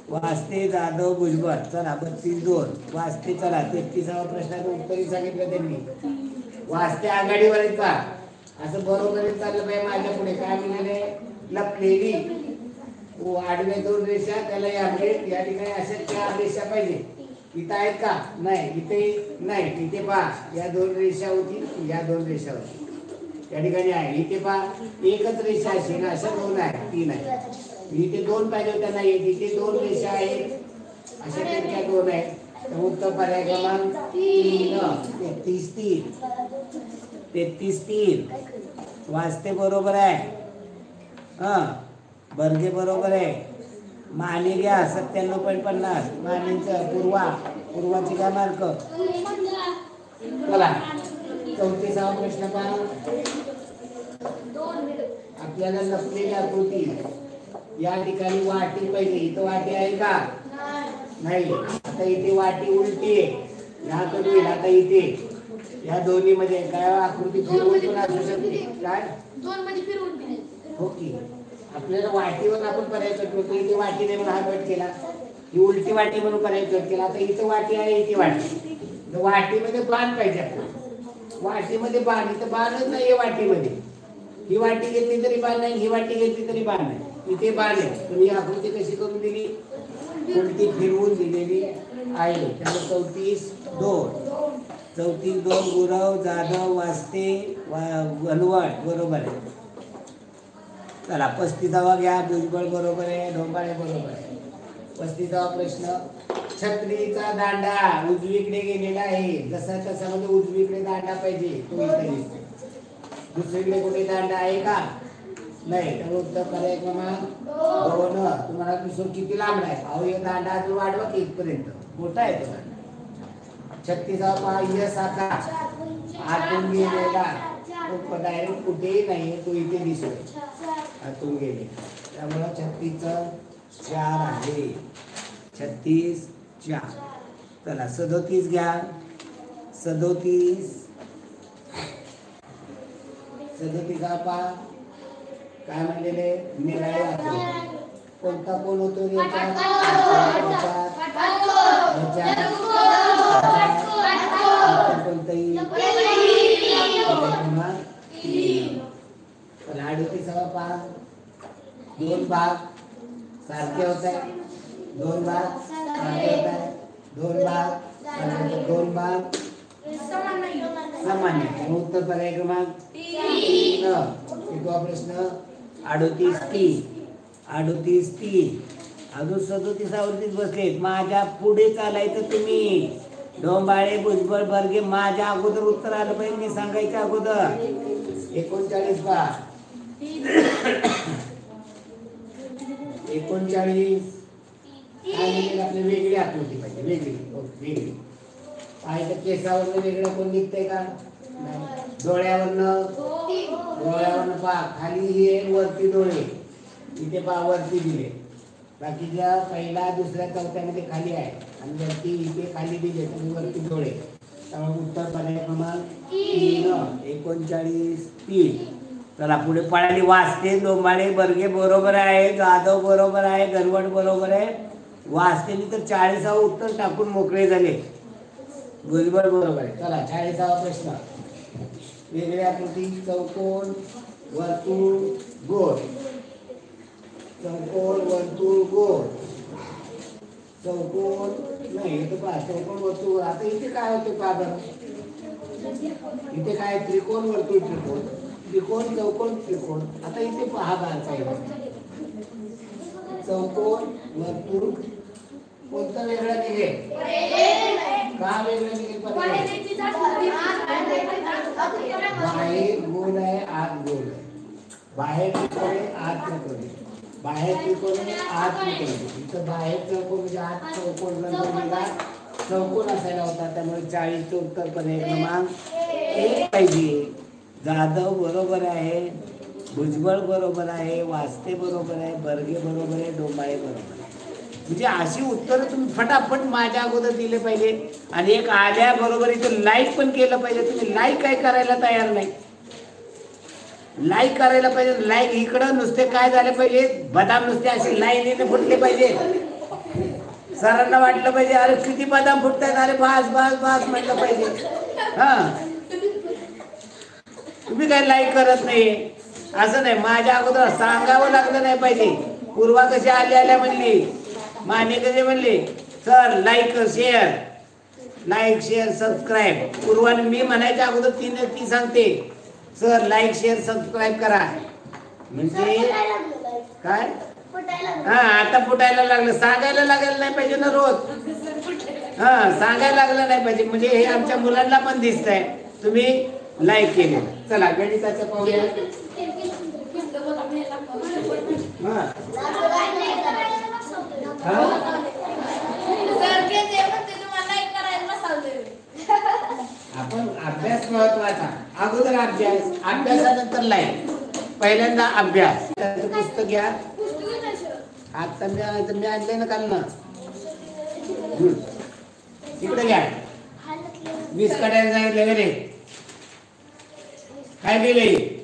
वास्ते, जाधव, भुजबळ. चला 32 2 वास्ते. चला 33वा प्रश्नाचं उत्तरही सांगितलं त्यांनी. वास्ते आघाडीवर आहेत का? असं बरोबर चाललं पाहिजे. माझ्या पुढे काय म्हणाले? लपलेली आडव्या 2 रेषा, त्याला या ठिकाणी अशा 4 रेषा पाहिजे. इथं आहेत का? नाही. इथे नाही. इथे पहा, या 2 रेषा होती, या 2 रेषा होती, या ठिकाणी आहे. इथे पहा, एकच रेषा असेल, अशा 2 आहे, 3 आहे. इथे दोन पाहिजे होत्या नाही इथे दोन रेषा आहेत अशा त्यांच्या दोन आहेत. तर उत्तर पर्याय क्रमांक 3 33 वाचते बरोबर आहे. बर्गे बरोबर आहे. माने घ्या 97.50 मानेचं पूर्वाची काय मार्क. चला 34वा प्रश्न पहा. आपल्याला लपलेली आकृती या ठिकाणी वाटी पाहिजे. इथं वाटी आहे का नाही. आता इथे वाटी उलटी आहे या कडून आता इथे या दोन्ही मध्ये काय आकृती फिरवून पण असू शकते. काय दोन मध्ये फिरवून दिले. ओके आपल्याला वाटीवर आपण पर्याय करतो. इथे वाटी नाही म्हणून हा गट केला. ही उलटी वाटी म्हणून पर्याय कट केला. आता इथे वाटी आहे इथे वाटी. वाटीमध्ये बाण पाहिजे आपल्याला. वाटीमध्ये बाण इथं बाणच नाहीये वाटीमध्ये. ही वाटी घेतली तरी बाण नाही ही वाटी घेतली तरी बाण नाही. इथे बाण आहे. तुम्ही आकृती कशी करून दिली उलटी फिरवून दिलेली आहे. त्यामुळे 34-2 गुरव जाधव वास्ते वनवट बरोबर आहे. चला 35वा घ्या. भुजबळ बरोबर आहे. ढोंबाळे बरोबर आहे. 35वा प्रश्न. छत्रीचा दांडा उजवीकडे गेलेला आहे. जसा तसा मध्ये उजवीकडे दांडा पाहिजे. तो इथे दिसतो. दुसरीकडे कुठे दांडा आहे का नाही. तर उत्तर पर्याय क्रमांक 2. तुम्हाला दिसतो किती लांब आहे. अहो हे दांडा अजून वाढवा की इथपर्यंत मोठा आहे तो दांडा. 36वा पाय साका आतून गेलेला तो डायरेक्ट कुठेही नाही तो इथे दिसतोय आतून गेले. त्यामुळे 36-4 आहे. 36-4. चला 37 घ्या. 37वा पा काय म्हणलेले निराळे आतून कोणता कोण होतो कोणताही 38वा पा 2 भाग सारखे होत आहे. 2 भाग सारखे होत आहे. 2 भाग समान आहे. उत्तर पर्याय क्रमांक 3. प्रश्न 38-3 अजून 37वरतीच बसलेत. माझ्या पुढे चालायचं तुम्ही. ढोंबाळे भुजबळ बर्गे माझ्या अगोदर उत्तर आलं पाहिजे मी सांगायच्या अगोदर. 39 पहा. 39 आपली वेगळी आकृती पाहिजे. वेगळी पाहिजे. केसावरनं वेगळं कोण निघतंय का डोळ्यावरनं पहा खाली हे वरती डोळे इथे पहा वरती दिले. बाकीच्या पहिला दुसऱ्या चौथ्यामध्ये खाली आहे आणि वरती इथे खाली दिले तुम्ही वरती डोळे. त्यामुळे उत्तर पर्याय क्रमांक 39-3. चला पुढे पळाली. वाचते ढोंबाळे बर्गे बरोबर आहे. जाधव बरोबर आहे. गरवट बरोबर आहे. वाचतेनी तर 40वा उत्तर टाकून मोकळे झाले. भुजबळ बरोबर आहे. चला 40वा प्रश्न. वेगळ्या आकृती चौकोन वर्तुळ गोल. चौकोन वर्तुळ गोल. चौकोन नाही इथे पहा चौकोन वर्तुळ. आता इथे काय होते पहा बरं. इथे काय त्रिकोण वर्तुळ त्रिकोण चौकोन त्रिकोण. आता इथे पहा बारकाईने चौकोन वर्तुळ कोणतं वेगळं निघेल का वेगळं निघेल. बाहेर गोल आहे आत गोल आहे. बाहेर त्रिकोण आहे आत त्रिकोण आहे. बाहेर त्रिकोण आहे आत त्रिकोण आहे. इथं बाहेर चौकोन म्हणजे आत चौकोन रंगवलेला चौकोन असायला होता. त्यामुळे 40चं उत्तर पर्याय क्रमांक 1 पाहिजे. जाधव बरोबर आहे. भुजबळ बरोबर आहे. वास्ते बरोबर आहे. बर्गे बरोबर आहे. ढोंबाळे बरोबर आहे. म्हणजे अशी उत्तरं तुम्ही फटाफट माझ्या अगोदर दिले पाहिजे. आणि एक आल्याबरोबर इथं लाईक पण केलं पाहिजे. तुम्ही लाईक काय करायला तयार नाही. लाईक करायला पाहिजे. लाईक इकडं नुसते काय झाले पाहिजे बदाम नुसते असे लाईनीने फुटले पाहिजे. सरांना वाटलं पाहिजे अरे किती बदाम फुटतात. अरे बास बास बास म्हटलं पाहिजे. तुम्ही काय लाईक करत नाही असं नाही. माझ्या अगोदर सांगावं लागलं नाही पाहिजे. पूर्वा कशी आल्या म्हणली माने कसे म्हणले सर लाईक शेअर सबस्क्राईब. पूर्वाने मी म्हणायच्या अगोदर ती सांगते सर लाईक शेअर सबस्क्राईब करा. म्हणजे काय हा आता फुटायला लागलं, सांगायला लागायला नाही पाहिजे ना रोज. हा सांगायला लागलं नाही पाहिजे, म्हणजे हे आमच्या मुलांना पण दिसतंय तुम्ही लाईक केले. चला गणिताचं पाहूया. हा. आपण अभ्यास महत्वाचा, अगोदर अभ्यास, अभ्यासानंतर लाईक. पहिल्यांदा अभ्यास. पुस्तक घ्या. आता मी आणलंय ना काल ना, इकडे घ्या. 20 काढायला सांगितलं का रे? काय केले?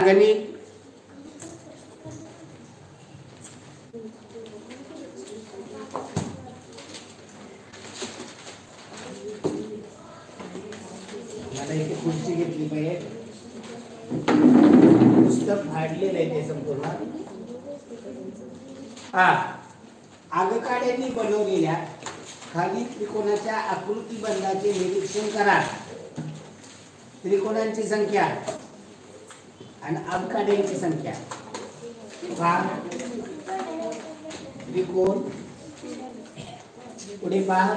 गणित मला इथे खुर्ची घेतली पाहिजे. पुस्तक फाडलेलं आहे ते संपूर्ण. हा आगकाड्यांनी बनवलेल्या खाली त्रिकोणाच्या आकृतिबंधाचे निरीक्षण करा. त्रिकोणांची संख्या आणि आगकाड्यांची संख्या. त्रिकोण पुढे पहा.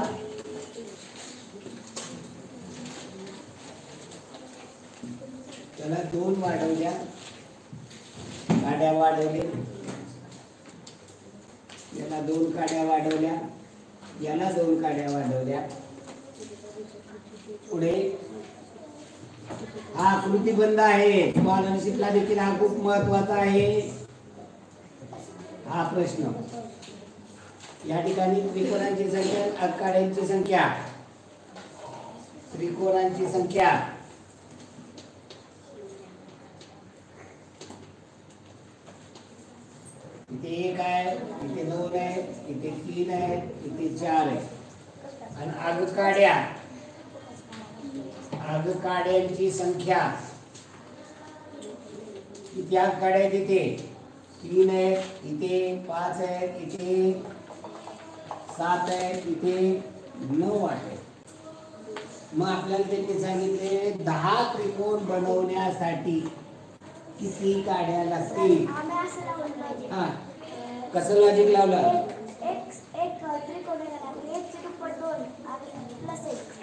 त्याला 2 वाढवल्या, काड्या वाढवले, याला 2 काड्या वाढवल्या, याला 2 काड्या वाढवल्या. पुढे हा आकृतिबंध आहे, स्कॉलरशिपला देखील हा खूप महत्वाचा आहे. हा प्रश्न या ठिकाणी त्रिकोणांची संख्या, आगकाड्यांची संख्या. त्रिकोणांची संख्या इथे 1 आहे, इथे 2 आहे, इथे 3 आहे, इथे 4 आहे. आणि आगकाड्यांची संख्या किती आगकाड्या आहेत? इथे 3 आहेत, इथे 5 आहेत, इथे 7 आहेत, इथे 9 आहेत. मग आपल्याला त्यांनी सांगितले 10 त्रिकोण बनवण्यासाठी किती काड्या लागतील? हा कसं लॉजिक लावलं?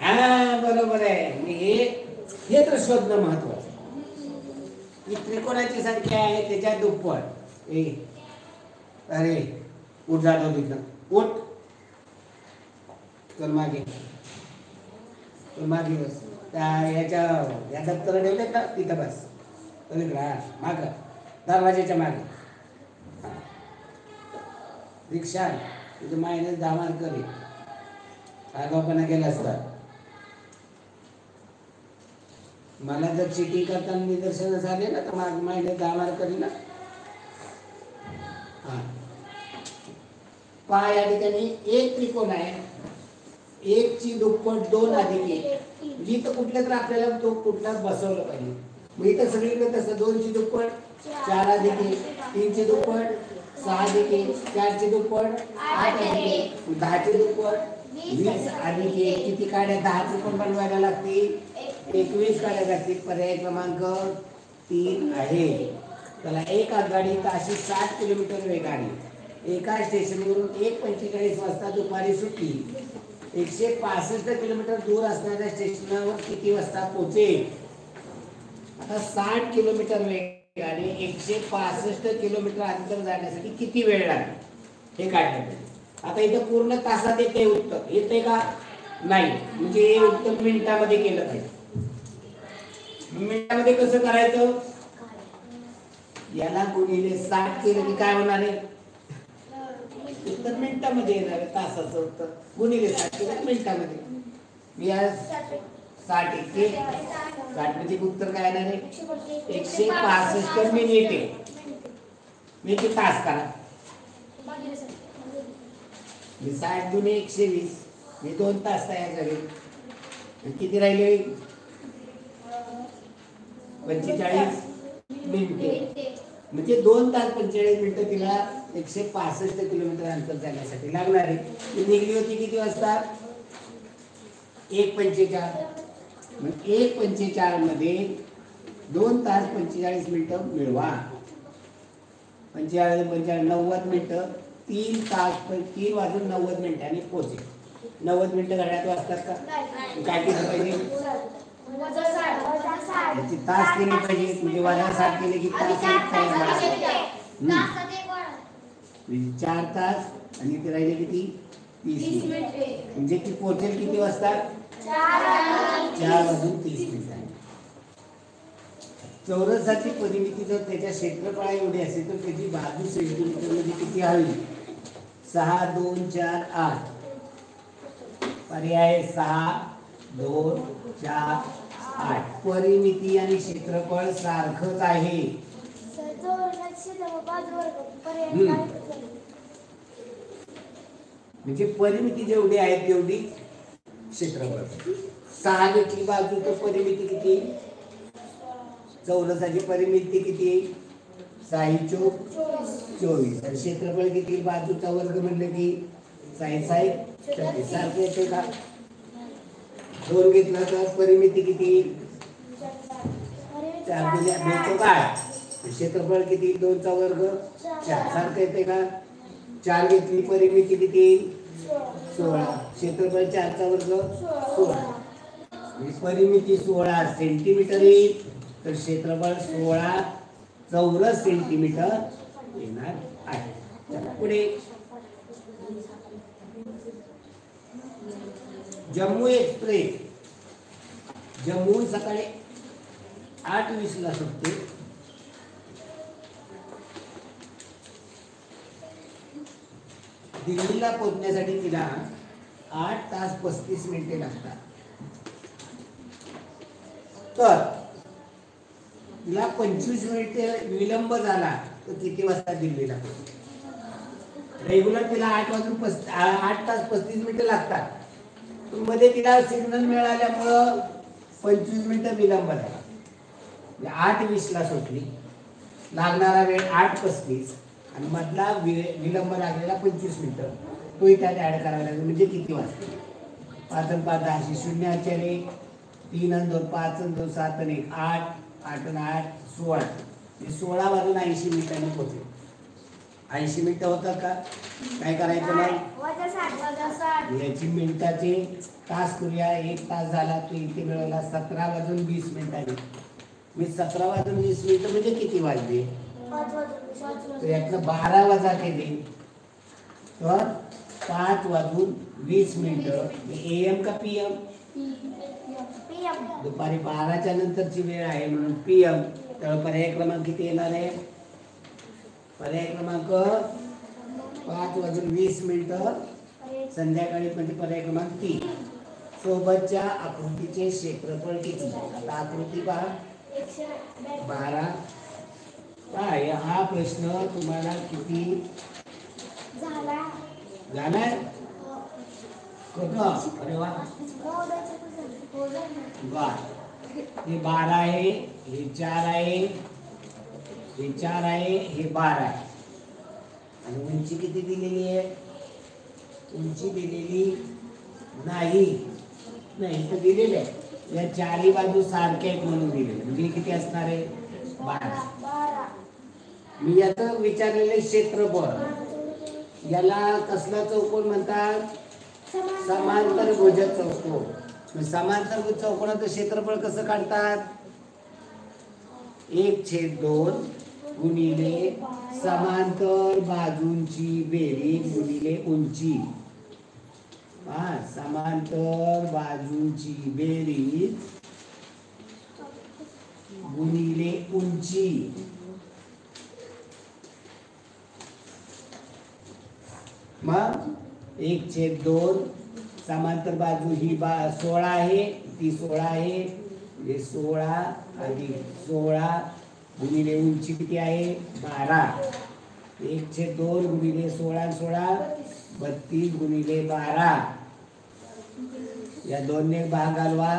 हा बरोबर आहे. हे तर शोधणं महत्वाचं. ही त्रिकोणाची संख्या आहे त्याच्या दुप्पट. अरे उठ जातो तिथं, उठ, चल मागे, चल मागे बस. या दप्तर ठेवलेत ना तिथं बस. माग दरवाजेच्या मागे. रिक्षा तिथे -10 मार्क करे आगाऊपणा केला असता. मला जर चिठी करताना निदर्शन झाले ना तर -10 मार्क करी ना. पहा या ठिकाणी 1 त्रिकोण आहे, 1 ची दुप्पट 2 अधिक 1. इथं कुठलं तर आपल्याला तो कुठला बसवलं पाहिजे. मग इथं सगळीकडे तसं 2 ची दुप्पट 4 अधिक 1, 3 ची दुप्पट 6 अधिक 1, 4 ची दुप्पट 8 अधिक 1, 10 ची दुप्पट 20 अधिक 1. किती काड्या? 10 त्रिकोण बनवायला लागतील, 21 काड्या लागतील. पर्याय क्रमांक 3 आहे. त्याला एक आगगाडी ताशी 60 किलोमीटर वेगाने एका स्टेशनवरून 1:45 वाजता दुपारी सुटली. 165 किलोमीटर दूर असणाऱ्या स्टेशनवर किती वाजता पोहोचेल? आता 60 किलोमीटर वेगाने 165 किलोमीटर अंतर जाण्यासाठी किती वेळ लागेल हे काढलं. आता इथं पूर्ण तासात येते उत्तर, येते का? नाही. म्हणजे हे उत्तर मिनिटामध्ये केलं पाहिजे. मिनिटामध्ये कसं करायचं? याला गुणिले 60 केलं की काय होणार आहे? उत्तर मिनिटामध्ये येणार आहे. तासाचं उत्तर गुणिले 60 केलं मिनिटामध्ये. मी आज 60 × 60 म्हणजे उत्तर काय येणार आहे? 165 मिनिट आहे. मी किती तास करा? 60 × 120 मी 2 तास तयार झाले. किती राहिले? 45 मिनिटे. म्हणजे 2 तास 45 मिनिटं तिला 165 किलोमीटर अंतर जाण्यासाठी लागणार आहे. ती निघली होती किती वाजता? 1:45. मग 1:45 मध्ये 2 तास 45 मिनिटं मिळवा. 45 90 मिनिटं. 3 तास 3 वाजून 90 मिनिटांनी पोहोचेल. 90 मिनिटं घड्याळात वाजतात का? काय केलं पाहिजे? याची तास केली पाहिजे. म्हणजे वजा 60 केले की तास म्हणजे 4 तास आणि ते राहिले किती? 30 मिनिट. म्हणजे ती पोहोचेल किती वाजता? 4 वाजून 30 मिनिटांनी. चौरसाची परिमिती जर त्याच्या क्षेत्रफळा एवढी असेल तर त्याची बाजू सेंटीमीटर मध्ये किती हवी? 6, 2, 4, 8. पर्याय 6, 2, 4, 8. परिमिती आणि क्षेत्रफळ सारखंच आहे. म्हणजे परिमिती जेवढी आहे तेवढी क्षेत्रफळ. 6 घेतली बाजू तर परिमिती किती? चौरसाची परिमिती किती? 6 चौक 24. आणि क्षेत्रफळ किती? बाजूचा वर्ग म्हणलं की 6 36. सारखं येते का? 2 घेतला तर परिमिती किती? 4 भेटतो काय? क्षेत्रफळ किती? 2 चा वर्ग 4. सारखं येते का? 4 घेतली परिमिती किती? 16. क्षेत्रफळ 4 चा वर्ग 16. परिमिती 16 सेंटीमीटर येईल तर क्षेत्रफळ 16 चौरस सेंटीमीटर येणार आहे. चला पुढे. जम्मू एक्सप्रेस जम्मूहून सकाळी 8:20 ला सुटते. दिल्लीला पोहोचण्यासाठी तिला 8 तास 35 मिनिटे लागतात. तर तिला 25 मिनिटे विलंब झाला तर किती वाजता दिल्लीला पोहोचेल? रेग्युलर तिला 8 तास 35 मिनिटे लागतात. मध्ये तिला सिग्नल मिळाल्यामुळं 25 मिनिटं विलंब झाला. 8:20 ला सुटली. लागणारा वेळ 8:35 आणि मधला विलंब लागलेला 25 मिनिटं. तोही त्यात ऍड करावा लागेल. म्हणजे किती वाजते? 5 आणि 5 10 0 4 1 3 आणि 2 5 आणि 2 7 आणि 1 8 8 आणि 8 16. 16 वाजून 80 मिनिटांनी पोहोचेल. 80 मिनिटं होतात का? काय करायचं मग? याची मिनिटाचे तास करूया. 1 तास झाला तो इथे मिळाला 17 वाजून 20 मिनिटांनी. मी 17 वाजून 20 मिनिटं म्हणजे किती वाजले? तर यातलं 12 वजा केले तर 5 वाजून 20 मिनिटं. AM का PM? दुपारी 12च्या नंतरची वेळ आहे म्हणून PM. तर पर्याय क्रमांक किती येणार आहे? पर्याय क्रमांक 5 वाजून 20 मिनिटं संध्याकाळी. म्हणजे पर्याय क्रमांक 3. सोबतच्या आकृतीचे क्षेत्रफळ किती? आता आकृती पहा 12. काय हा प्रश्न तुम्हाला किती जाणार? अरे वा. हे 12 आहे, हे 4 आहे, हे 4 आहे, हे 12 आहे. आणि उंची किती दिलेली आहे? उंची दिलेली नाही. तर दिलेली आहे. या चारही बाजू सारख्या आहेत म्हणून दिलेले. म्हणजे किती असणार आहे? 12. मी याचं विचारलेले क्षेत्रफळ याला कसला चौकोन म्हणतात? समांतरभुज चौकोन. समांतरभुज चौकोनाचं क्षेत्रफळ कसं काढतात? 1/2 गुणिले समांतर बाजूंची बेरीज गुणिले उंची. समांतर बाजूंची बेरीज गुणिले उंची. मग 1/2 समांतर बाजू ही 16 आहे, ती 16 आहे. म्हणजे 16 अधिक 16 गुणिले उंची किती आहे? 12. 1/2 गुणिले 16 16 32 गुणिले 12. या 2 ने भाग घालवा.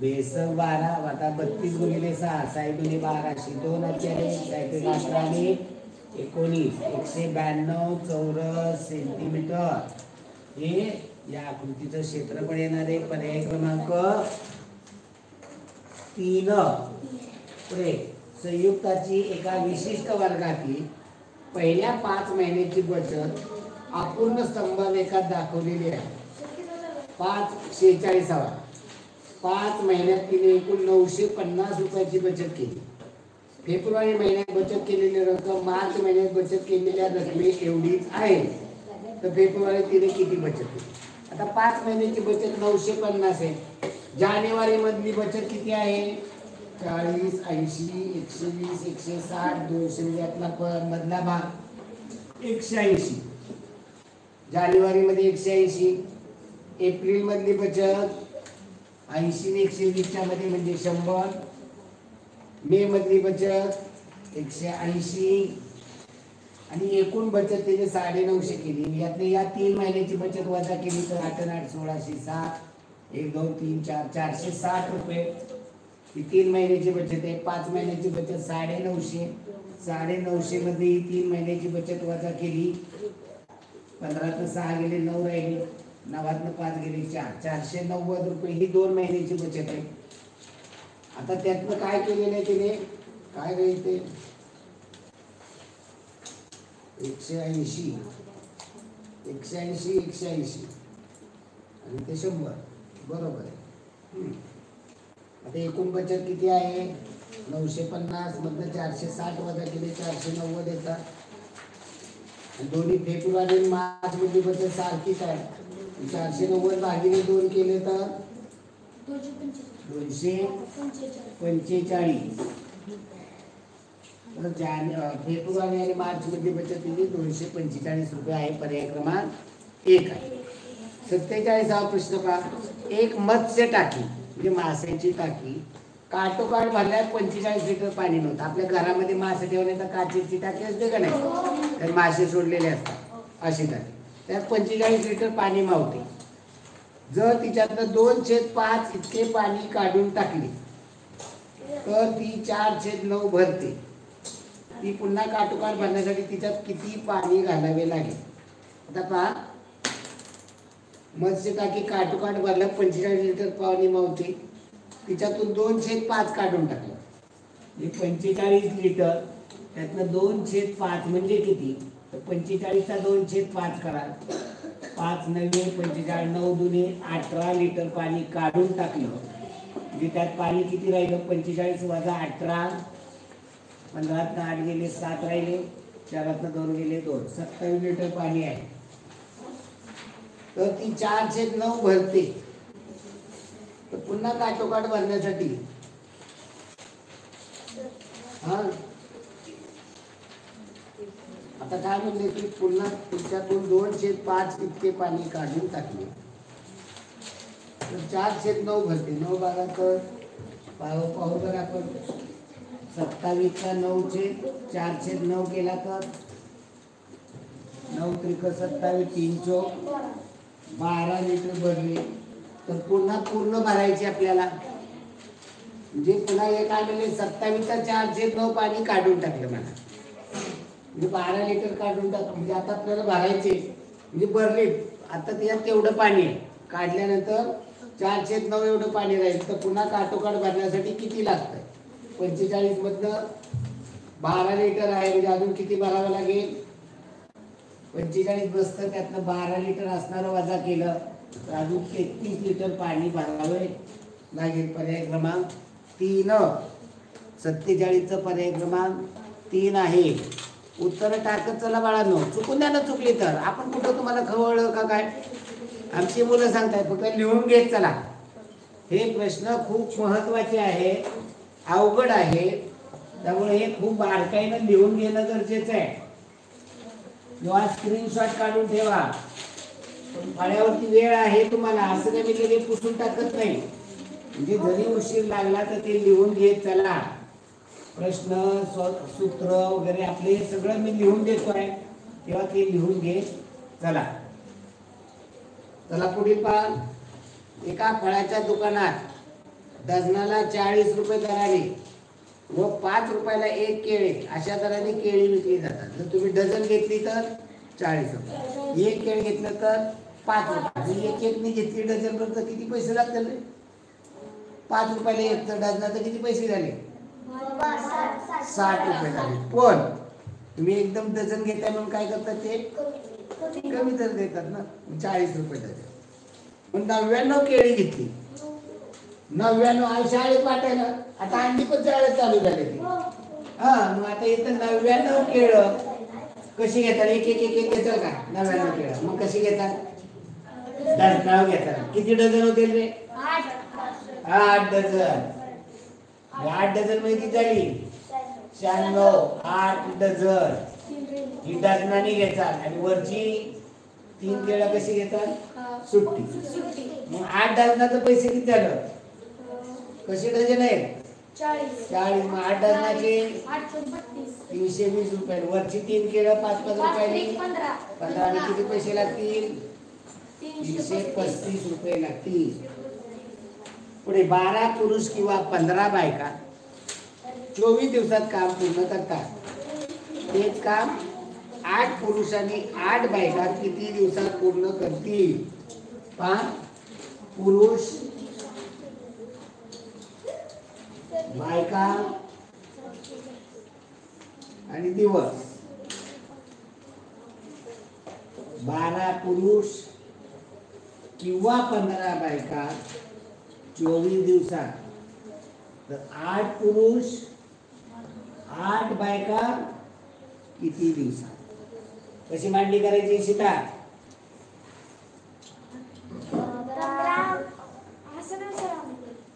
बेसक 12 आता 32 गुणिले 6 साई दुनी 12 2 अत्यारे साई 18 आणि 19 192 चौरस सेंटीमीटर हे या आकृतीचं क्षेत्रफळ येणार आहे. पर्याय क्रमांक 3. पुढे संयुक्ताची एका विशिष्ट वर्गातील पहिल्या 5 महिन्याची बचत अपूर्ण स्तंभलेखात दाखवलेली आहे. 546 5 महिन्यात तिने एकूण 950 रुपयाची बचत केली. फेब्रुवारी महिन्यात बचत केलेली रक्कम मार्च महिन्यात बचत केलेल्या रकमे एवढीच आहे. तर फेब्रुवारीत तिने किती बचत केली? आता 5 महिन्याची बचत 950 आहे. जानेवारी मधली बचत किती आहे? 40 80 120 160 200 यातला मधला भाग 180. जानेवारी मध्ये 180. एप्रिल मधली बचत 80 ने 120 मध्ये म्हणजे 100. मे मधली बचत 180 आणि एकूण बचत त्याने 950 केली. यातली या 3 महिन्याची बचत वजा केली तर 8 8 1660 1 2 3 4 460 रुपये ही 3 महिन्याची बचत आहे. 5 महिन्याची बचत 950. 950 मध्ये ही 3 महिन्याची बचत वजा केली. 15 तर 6 गेले 9 राहिले. 9 5 गेले 4 490 रुपये ही 2 महिन्याची बचत आहे. आता त्यातनं काय केलेलं आहे तिने? काय राहील ते 180 180 180 आणि ते 100 बरोबर आहे. आता एकूण बचत किती आहे? 950 मधनं 460 वजा केले 490 येतात. आणि दोन्ही फेब्रुवारी आणि मार्च मध्ये बचत सारखीच आहे. 490 भागिले 2 केले तर 245. तर फेब्रुवारी आणि मार्च मध्ये बचत केली 245 रुपये आहे. पर्याय क्रमांक 1 आहे. 47 प्रश्न पहा. एक मत्स्य टाकी म्हणजे माशाची टाकी काटोकाट भरल्यात 45 लिटर पाणी नव्हतं. आपल्या घरामध्ये मासे ठेवण्याचा काचेची टाकी असते का नाही? तर मासे सोडलेले असतात अशी टाकी. त्यात 45 लिटर पाणी मावते. जर तिच्यातलं 2/5 इतके पाणी काढून टाकले तर ती 4/9 भरते. ती पुन्हा काटोकाट भरण्यासाठी तिच्यात किती पाणी घालावे लागेल? आता पहा, मत्स्य टाकी काटोकाट भरल्या 45 लिटर पाणी मावते. तिच्यातून 2/5 काढून टाकलं म्हणजे 45 लिटर. त्यातनं 2/5 म्हणजे किती? तर 45चा 2/5 करा. 5 9 45 9 दुने 18 लिटर पाणी काढून टाकलं म्हणजे त्यात पाणी किती राहिलं? 45 वजा 18 15 8 गेले 7 राहिले 4 2 गेले 2 27 लिटर पाणी आहे. तर ती 4/9 भरते. तर पुन्हा काटोकाट भरण्यासाठी आता काय म्हणले की पुन्हा तिच्यातून 2/5 इतके पाणी काढून टाकले तर 4/9 भरते. 9 12 तर पाहू जर आपण 27चा 9/4/9 केला तर 9 त्रिक 27 3 चौक 12 लिटर भरले. तर पुन्हा पूर्ण भरायचे आपल्याला म्हणजे पुन्हा एक आलेले 27चा 4/9 पाणी काढून टाकलं मला म्हणजे 12 लिटर काढून टाक म्हणजे आता आपल्याला भरायचे म्हणजे भरले. आता त्यात तेवढं पाणी आहे. काढल्यानंतर 4/9 एवढं पाणी राहील. तर पुन्हा काटोकाट भरण्यासाठी किती लागतं? 45 मधनं 12 लिटर आहे म्हणजे अजून किती भरावं लागेल? 45 बसतं त्यातनं 12 लिटर असणारं वजा केलं तर अजून 33 लिटर पाणी भरावे लागेल. पर्याय क्रमांक 3. 47चं पर्याय क्रमांक 3 आहे. उत्तर टाकत चला बाळांनो. चुकून द्या ना, चुकली तर आपण कुठं तुम्हाला खवळलं का काय? आमची मुलं सांगतायत फक्त लिहून घेत चला. हे प्रश्न खूप महत्वाचे आहे, अवघड आहे. त्यामुळे हे खूप बारकाईनं लिहून घेणं गरजेचं आहे किंवा स्क्रीनशॉट काढून ठेवा. फळ्यावरती वेळ आहे तुम्हाला, असं काही मी लगेच पुसून टाकत नाही. म्हणजे जरी उशीर लागला तर ते लिहून घेत चला. प्रश्न सूत्र वगैरे आपले सगळं मी लिहून देतोय तेव्हा ते लिहून घेत चला. चला पुढील पहा. एका फळाच्या दुकानात डझनाला 40 रुपये दराने व 5 रुपयाला एक केळे अशा दराने केळी विकली जातात. जर तुम्ही डझन घेतली तर 40 रुपये, एक केळ घेतलं तर 5 रुपये. आणि एक एकनी घेतली डझन तर किती पैसे लागतील रे? 5 रुपयाला एक तर डझनाचं किती पैसे झाले? 60 रुपये झाले. पण तुम्ही एकदम डझन घेताय म्हणून काय करतात ते कमी दर देतात ना, 40 रुपये डझन. पण 99 केळी घेतली, 99 आज शाळेत वाटायला, आता अंडी पण शाळेत चालू झाले ते. हा मग आता इथं 99 केळं कशी घेतात? एक एक एक एक घेतात का 99 केळं? मग कशी घेतात? डझनावर घेतात. किती डझन होतील रे? 8 डझन. 8 डझन मध्ये किती झाली? 96. 8 डझन ही डझनाने घेतात. आणि वरची 3 केळं कशी घेतात? सुट्टी. मग 8 डझनाचं पैसे किती झालं? कसे डझन आहेत? 40. मग 8 डझनाचे 320 रुपये. वरची 3 केळं 5-5 रुपयाने 15. आणि किती पैसे लागतील? 335 रुपये लागतील. पुढे 12 पुरुष किंवा 15 बायका 24 दिवसात काम पूर्ण करतात. तेच काम 8 पुरुष आणि 8 बायका किती दिवसात पूर्ण करतील? 5 पुरुष, बायका आणि दिवस. 12 पुरुष किंवा 15 बायका 24 दिवसात. तर 8 पुरुष 8 बायका किती दिवसात? कशी मांडणी करायची सीता?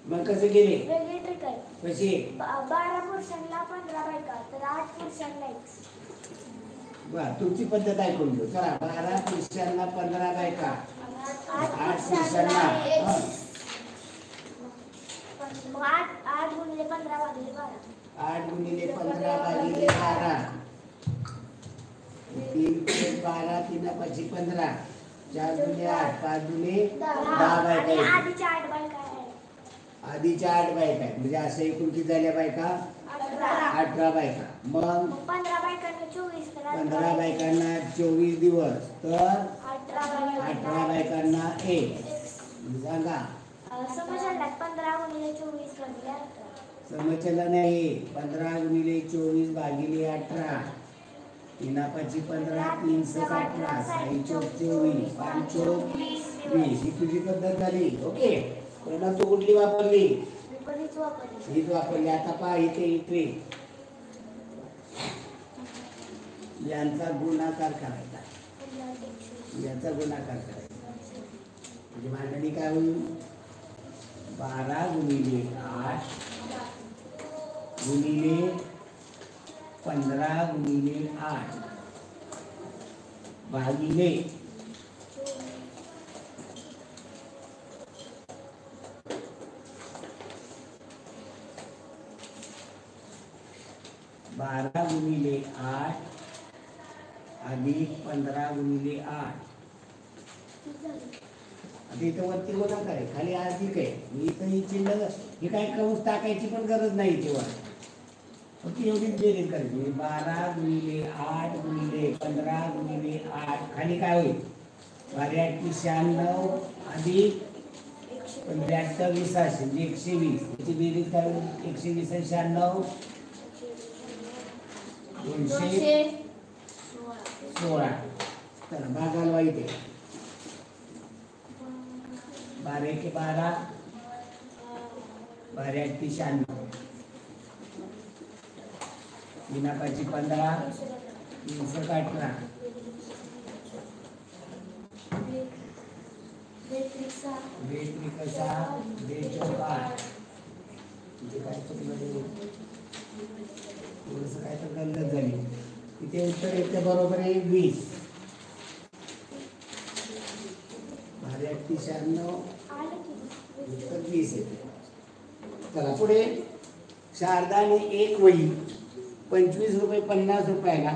मग कसं केले? कशी? 12 पुरुषांना 15 बायका तर 8 पुरुषांना वा, तुमची पद्धत ऐकून घेऊ. चला, 12 पुरुषांना 15 बायका 8 पुरुषांना 8 गुणिले 15 भागिले 12. 8 गुणिले 15 भागिले 12. 3 × 12 3 5 15. 4 गुणिले 8 5 गुणिले 10 बायका. आधीच्या 8 बायका आहेत. आधीच्या 8 बायका आहेत. म्हणजे असं एकूण किती झाल्या बायका? 18 बायका. मग 15 बायकांना 24 तर 15 बायकांना 24 दिवस तर 18 बायकांना 1. सांगा समजलं. 15 गुणिले 24 भागिले 18. समजलं नाही? 15 गुणिले 24 भागिले 18. 3 5 15 3 6 18 6 चौक 24 5 चौक 20. ही तुझी पद्धत झाली. ओके. पहिला तू कुठली वापरली? हीच वापरली. आता पहा इथे इथे यांचा गुणाकार करायचा. याचा गुणाकार करायचा म्हणजे मांडणी काय होईल? 12 गुणिले 8 गुणिले 15 गुणिले 8 भागिले 12 गुणिले 8 अधिक 15 गुणिले 8. आता इथं वरती गुणाकार आहे, खाली अधिक आहे. इथं ही चिन्ह हे काही कंस टाकायची पण गरज नाही तेव्हा. फक्त एवढीच बेरीज करायची. 12 गुणिले 8 गुणिले 15 गुणिले 8 खाली काय होईल? 12 8 96 अधिक 15 28 म्हणजे 120. याची बेरीज काय होईल? 120 96 216. चला भागाला वाईट आहे. 12 1 12 12 8 96 3 5 15 3 6 18 बेत्रिक 6 बेचौक 8. म्हणजे काय चुकलं? थोडंसं काय तर गल्लत झाली. इथे उत्तर येते बरोबर आहे 20. 12 8 96 उत्तर 20 येते. चला पुढे. शारदाने एक वही 25 रुपये 50 रुपयाला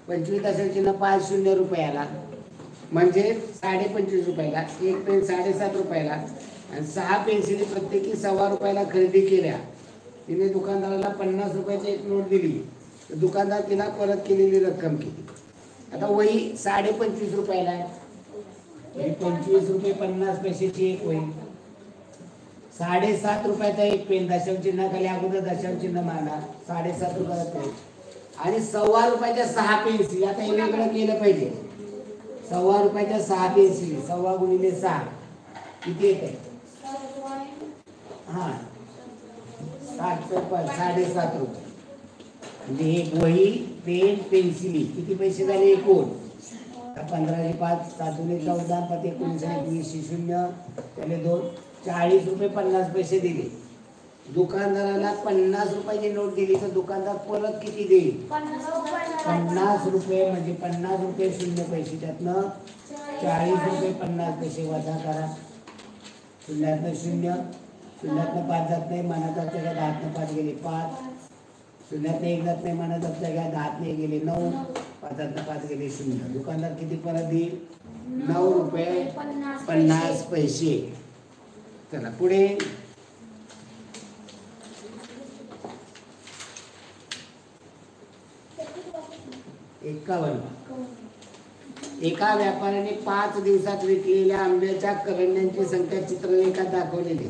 25 तासाची 5 रुपयाला म्हणजे 25.5 रुपयाला. एक पेन 7.5 रुपयाला आणि 6 पेन्सिली प्रत्येकी ₹1.25 खरेदी केल्या. तिने दुकानदाराला ₹50 एक नोट दिली. तर दुकानदार तिला परत केलेली रक्कम किती? आता वही ₹25.5 आहे. ₹25.50 एक वही. ₹7.5 एक पेन. दशांश चिन्ह खाली अगोदर दशांश चिन्ह मांडा. ₹7.5 पेन आणि ₹1.25 6 पेन्सिल. आता हे वेगळं केलं पाहिजे. ₹1.25 6 पेन्सिली. 1.25 × 6 किती येते? हा, ₹7.5 म्हणजे एक वही, पेन, पेन्सिली किती पैसे झाले एकूण? 15 × 5 7 × 14 5 19 21 शून्य त्याने 2 ₹40.50 दिले. दुकानदाराला ₹50 नोट दिली तर दुकानदार परत किती देईल? ₹50 म्हणजे ₹50 शून्य पैसे. त्यातनं ₹40.50 वजा करा. शून्यातनं शून्य, शून्यातनं 5 जात नाही, मनाचा जागा 10तनं 5 गेले 5, शून्यातनं 1 जात नाही, मनाचा जागा 10तनं 1 गेले 9, 5तनं 5 गेले 0. दुकानदार किती परत देईल? ₹9.50. चला पुढे. एका व्यापाऱ्याने 5 दिवसात विकलेल्या आंब्याच्या करंड्यांची संख्या चित्रलेखात दाखवलेली.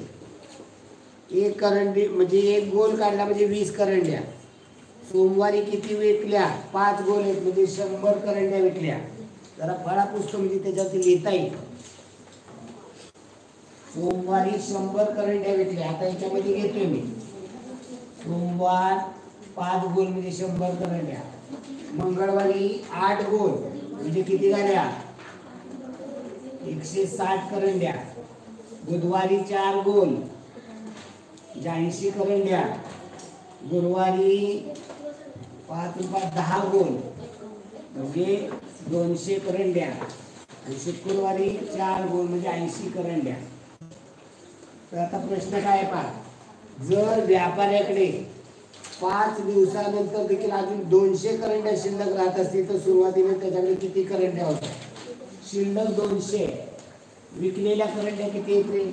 एक करंडी म्हणजे एक गोल काढला म्हणजे 20 करंड्या. सोमवारी किती विकल्या? 5 गोल आहेत म्हणजे 100 करंड्या विकल्या. जरा फळा पुस्तक म्हणजे त्याच्यावरती लिहिता येईल. सोमवारी 100 करंड्या विकल्या. आता याच्यामध्ये घेतोय मी सोमवार 5 गोल म्हणजे 100 करंड्या. मंगळवारी 8 गोल म्हणजे किती झाल्या? 160 करंड्या. बुधवारी 4 गोल 80 करंड्या. गुरुवारी 5 × 5 10 गोल म्हणजे 200 करंड्या. आणि शुक्रवारी 4 गोल म्हणजे 80 करंड्या. तर आता प्रश्न काय आहे पहा. जर व्यापाऱ्याकडे 5 दिवसानंतर देखील अजून 200 करंड्या शिल्लक राहत असतील तर सुरुवातीला त्याच्याकडे किती करंड्या होत्या? शिल्लक 200. विकलेल्या करंड्या किती येतील?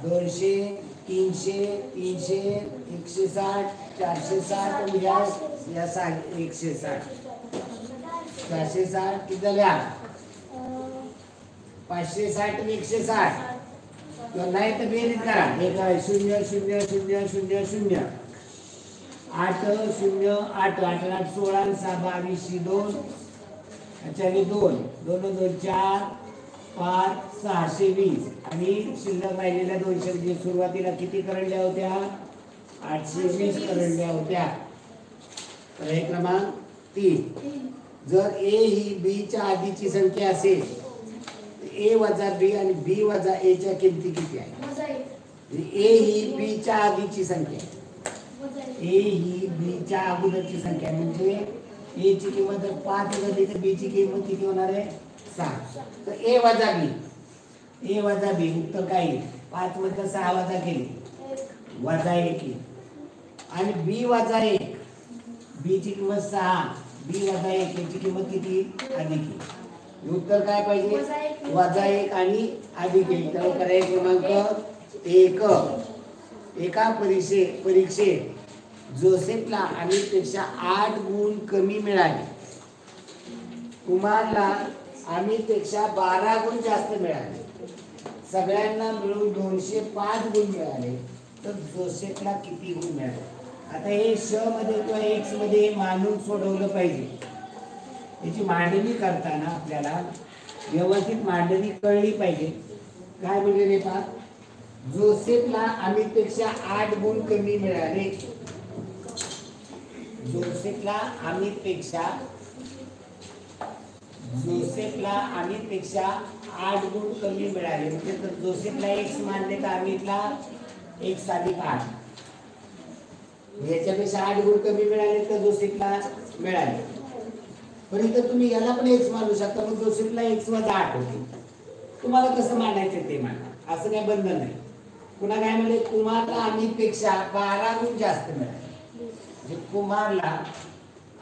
200 300 300 160 460 आणि या 160 460 किती झाल्या? 560 आणि 160. नाही तर बेरीज करा. 0 0 0 0 0 0 8 0 8 8 8 16 6 22 2 2 2 2 4 5 620 आणि शिल्लक राहिलेल्या 200 म्हणजे सुरुवातीला किती करंड्या होत्या? 820 करंड्या होत्या. तर हे क्रमांक 3. जर ए ही बी च्या आधीची संख्या असेल ए वजा बी आणि बी वजा ए च्या किमती किती आहे? ए ही बी च्या आधीची संख्या आहे. ए ही बी च्या अगोदरची संख्या म्हणजे ए ची किंमत जर 5 झाली तर बी ची किंमत किती होणार आहे? 6. तर ए वजा बी उत्तर काय येईल? 5 मधलं 6 वजा केली वजा 1 आणि बी वजा 1. बी ची किंमत 6 बी वजा 1 याची किंमत किती? अधिक. उत्तर काय पाहिजे? वजा 1 आणि अधिक 1. तर पर्याय क्रमांक 1. एका परीक्षेत जोसेफला अमितपेक्षा 8 गुण कमी मिळाले. कुमारला अमितपेक्षा 12 गुण जास्त मिळाले. सगळ्यांना मिळून 205 गुण मिळाले. तर जोसेफला किती गुण मिळाले? आता हे श मध्ये किंवा एक्स मध्ये मानून सोडवलं पाहिजे. याची मांडणी करताना आपल्याला व्यवस्थित मांडणी कळली पाहिजे. काय म्हणजे रे पहा, जोसेफला अमितपेक्षा 8 गुण कमी मिळाले. जोसेफला अमितपेक्षा 8 गुण कमी मिळाले. म्हणजे तर जोसेफला एक्स मानले तर अमितला एक्स अधिक 8. याच्यापेक्षा 8 गुण कमी मिळाले तर जोसेफला मिळाले. पण इथं तुम्ही याला पण एक्स मानू शकता. पण जोसेफला एक्स वजा 8 होते. तुम्हाला कसं मानायचं ते माना. असं काही बंधन नाही. पुन्हा काय म्हणले? कुमारला अमितपेक्षा 12 गुण जास्त मिळाले. म्हणजे कुमारला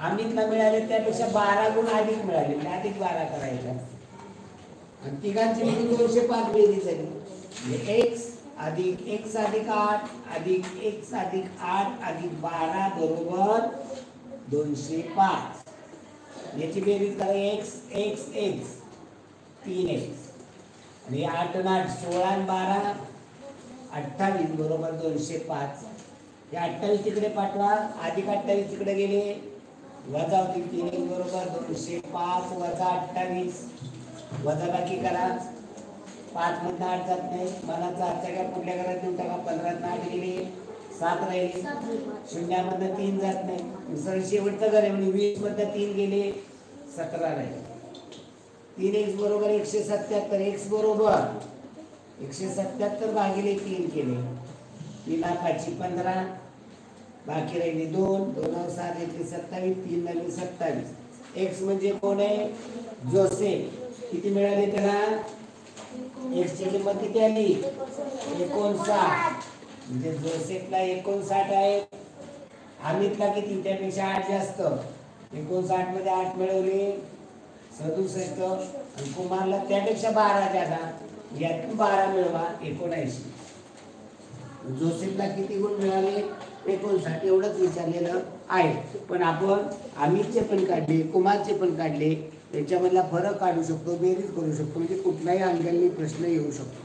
अमितला मिळाले त्यापेक्षा 12 गुण अधिक मिळाले. म्हणजे अधिक 12 करायचा. आणि तिघांची मिळून 205 बेरीज झाली. x अधिक x अधिक 8 अधिक x अधिक 8 अधिक 12 बरोबर 205. याची बेरीज करा. x x x 3x आणि 8 आणि 8 16 आणि 12 28 बरोबर 205. हे 28 तिकडे पाठवा. अधिक 28 तिकडे गेले वजा होतील 3x बरोबर 205 वजा 28 वजा बाकी करा. 5 मधनं 8 जात नाही. मला 4च्या काय पुढल्या घरात देऊन टाका. 15 8 गेले 7 राहिले. शून्यामधनं 3 जात नाही. सर शेवटचं घर आहे म्हणजे 20 मधनं 3 गेले 17 राहिले. 3x बरोबर 177. x बरोबर 177 भागिले 3 केले. 3 5 15 बाकी राहिले 2 2 7 27 3 27. x म्हणजे कोण आहे? जोसेफ. किती मिळाले त्याला? x ची किंमत किती आली? 59. म्हणजे जोसेफला 59 आहे. अमितला किती? त्यापेक्षा 8 जास्त. 59 मध्ये 8 मिळवले 67 आणि कुमारला त्यापेक्षा 12 जास्त. यातून 12 मिळवा 79. जोसेफला किती गुण मिळाले? 59. एवढंच विचारलेलं आहे. पण आपण अमितचे पण काढले, कुमारचे पण काढले. त्याच्यामधला फरक काढू शकतो, बेरीज करू शकतो. म्हणजे कुठलाही अंगाने प्रश्न येऊ शकतो.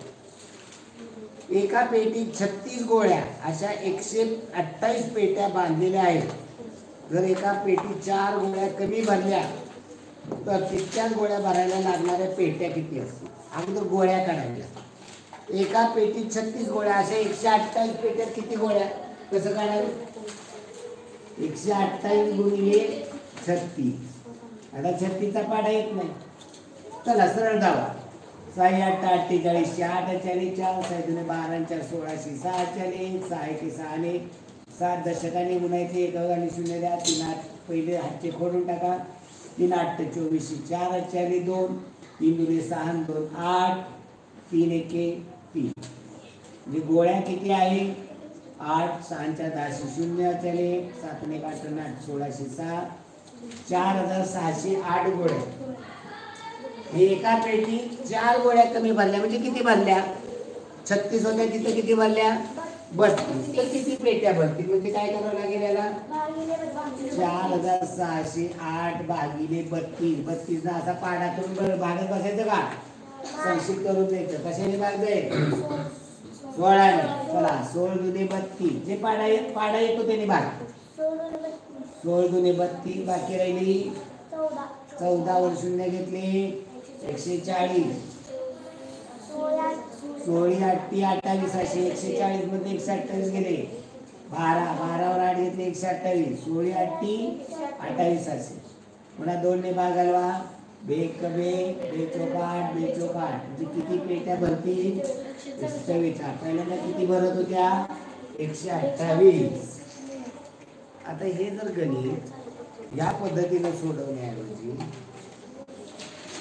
एका पेटीत 36 गोळ्या अशा 128 पेट्या बांधलेल्या आहेत. जर एका पेटीत 4 गोळ्या कमी भरल्या तर तितक्याच गोळ्या भरायला लागणाऱ्या पेट्या किती असतील? अगोदर गोळ्या काढायला. एका पेटीत 36 गोळ्या अशा 128 पेट्यात किती गोळ्या? कसं काढायला? 128 गुणिले 36. आता 36चा पाढा येत नाही. चला सरळ जावा. 6 8 48 8 40 4 6 12 4 16 6 40 6 1 6 7 दशकाने गुणायचे. 1 आणि 0 द्या. 3 8 पहिले हातचे खोडून टाका. 3 8 24 4 8 40 2 3 2 6 2 8 3 1 3. म्हणजे गोळ्या किती आहे? 8 6 10 0 चले 7 1 8 8 16 6 4608 गोळ्या. हे एका पेटीत 4 गोळ्या कमी भरल्या म्हणजे किती भरल्या? 36 होत्या तिथे किती भरल्या? 32. तर किती पेट्या भरतील? म्हणजे काय करावं लागेल याला? 4608 भागिले 32. 32 ना असा पाढा करून भागत बसायचं का? संक्षिप्त करून द्यायचं. कशाने भाग जाईल? 16 ने. चला 16 दुने 32. जे पाढा येतो त्याने भाग. 16 दुने 32 बाकी राहिली 14 वर 0 घेतले 140. 16 8 28 असे 140 मध्ये 128 गेले. 12 वर 8 घेतले 128. 16 8 28 असे. पुन्हा 2 ने भाग घालवा. बेक बे बेचोकाट बेचोकाट. म्हणजे किती पेट्या भरतील? 128. पहिल्यांदा किती भरत होत्या? 128. आता हे जर गणित या पद्धतीने सोडवण्याऐवजी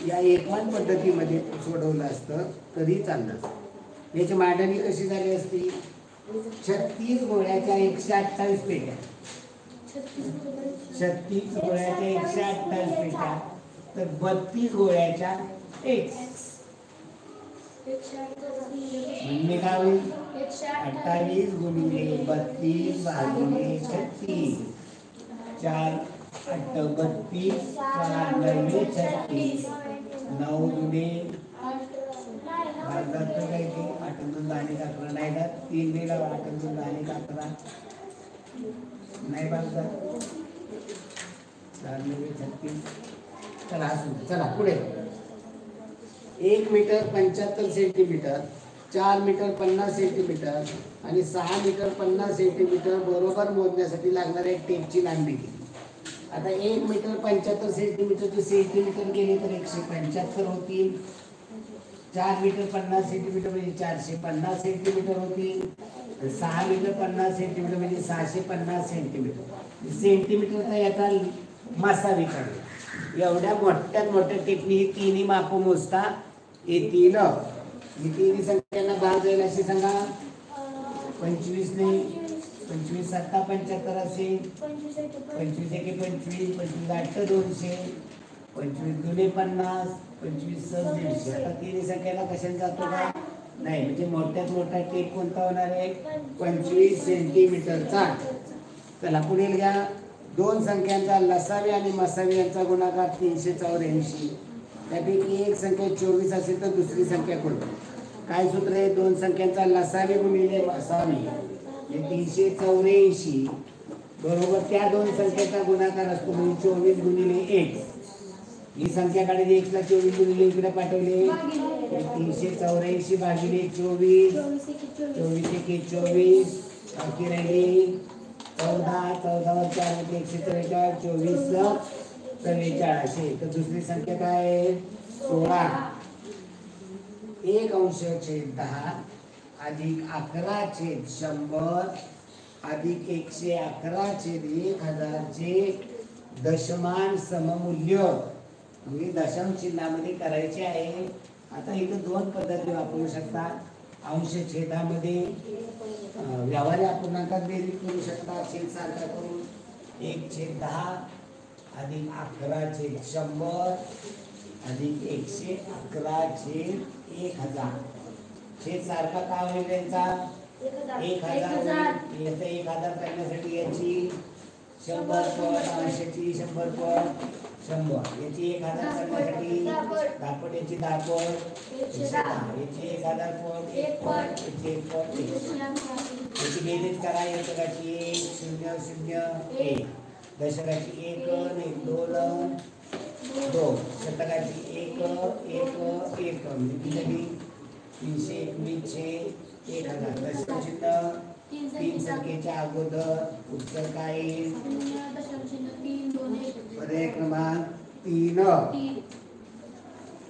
या एकमान पद्धतीमध्ये सोडवलं असतं तरी चाललं. याची मांडणी कशी झाली असती? 36 गोळ्याच्या 128 पेट्या. 36 गोळ्याच्या 128 पेट्या तर 32 गोळ्याच्या 1. म्हणजे काय होईल? 28 गुणिले 32 भागिले 36. 4 8 32 4 9 36 9 गुणे भागात काय ते 8 2 10 11 नाही का? 3 दिला 8 2 10 11 नाही भागात 4 9 36. चला चला पुढे. 1 मीटर 75 सेंटीमीटर, 4 मीटर 50 सेंटीमीटर आणि 6 मीटर 50 सेंटीमीटर बरोबर मोजण्यासाठी लागणाऱ्या टेपची लांबी किती? आता 1 मीटर 75 सेंटीमीटरचे सेंटीमीटर गेले तर 175 होतील. 4 मीटर 50 सेंटीमीटर म्हणजे 450 सेंटीमीटर होतील. 6 मीटर 50 सेंटीमीटर म्हणजे 650 सेंटीमीटर. सेंटीमीटरचा याचा मासावी काढला. एवढ्या मोठ्यात मोठ्या टिपणी ही तिन्ही माप मोजता येतील. ही तिन्ही संख्यांना भाग जाईल अशी सांगा. 25 ने 25 7 75 असेल. 25 1 25 25 8 200 25 2 50 25 6 150. आता तिन्ही संख्याला कशाने जातो का? नाही, म्हणजे मोठ्यात मोठा टेप कोणता होणार आहे? 25 सेंटीमीटरचा. चला पुढे घ्या. दोन संख्यांचा लसावी आणि मसावी यांचा गुणाकार 384. त्यापैकी एक संख्या 24 असेल तर दुसरी संख्या कोणती? काय सूत्र आहे? दोन संख्यांचा लसावी गुणिले मसावी हे 384 बरोबर त्या दोन संख्येचा गुणाकार असतो, म्हणजे 24 गुणिले 1. ही संख्या काढली, 1 ला 24 गुणिले इकडे पाठवले 384 भागिले 24, 24 एके 24, बाकी राहिली 14, 14 वर 4 होते 144, 24 44. तर दुसरी संख्या काय आहे? 16. 1/10 अधिक 11/100 अधिक 111/1000 चे दशमान सममूल्य म्हणजे दशांश चिन्हामध्ये करायचे आहे. आता इथं दोन पद्धती वापरू शकता. अंश छेदामध्ये व्यवहारी अपूर्णांकात बेरीज करू शकता. छेद सारखा करून 1/10 अधिक 11/100 अधिक 111/1000. छेद सारखा का होईल त्यांचा? 1000. 1000 करण्यासाठी याची 100 पट, अंशाची 100 पट 100, याची 1000 करण्यासाठी 10 पट, याची 10 पट 110, याची 1000 पट 1 पट, याची 1 पट 1. याची बेरीज करा. एककाची 1 0 0 1, दशकाची 1 1 2 2, शतकाची 1 1 1 म्हणजे किती? 321 1000. दशमचिन्ह 3 संख्येच्या अगोदर उत्तर काय येईल? पर्याय क्रमांक 3.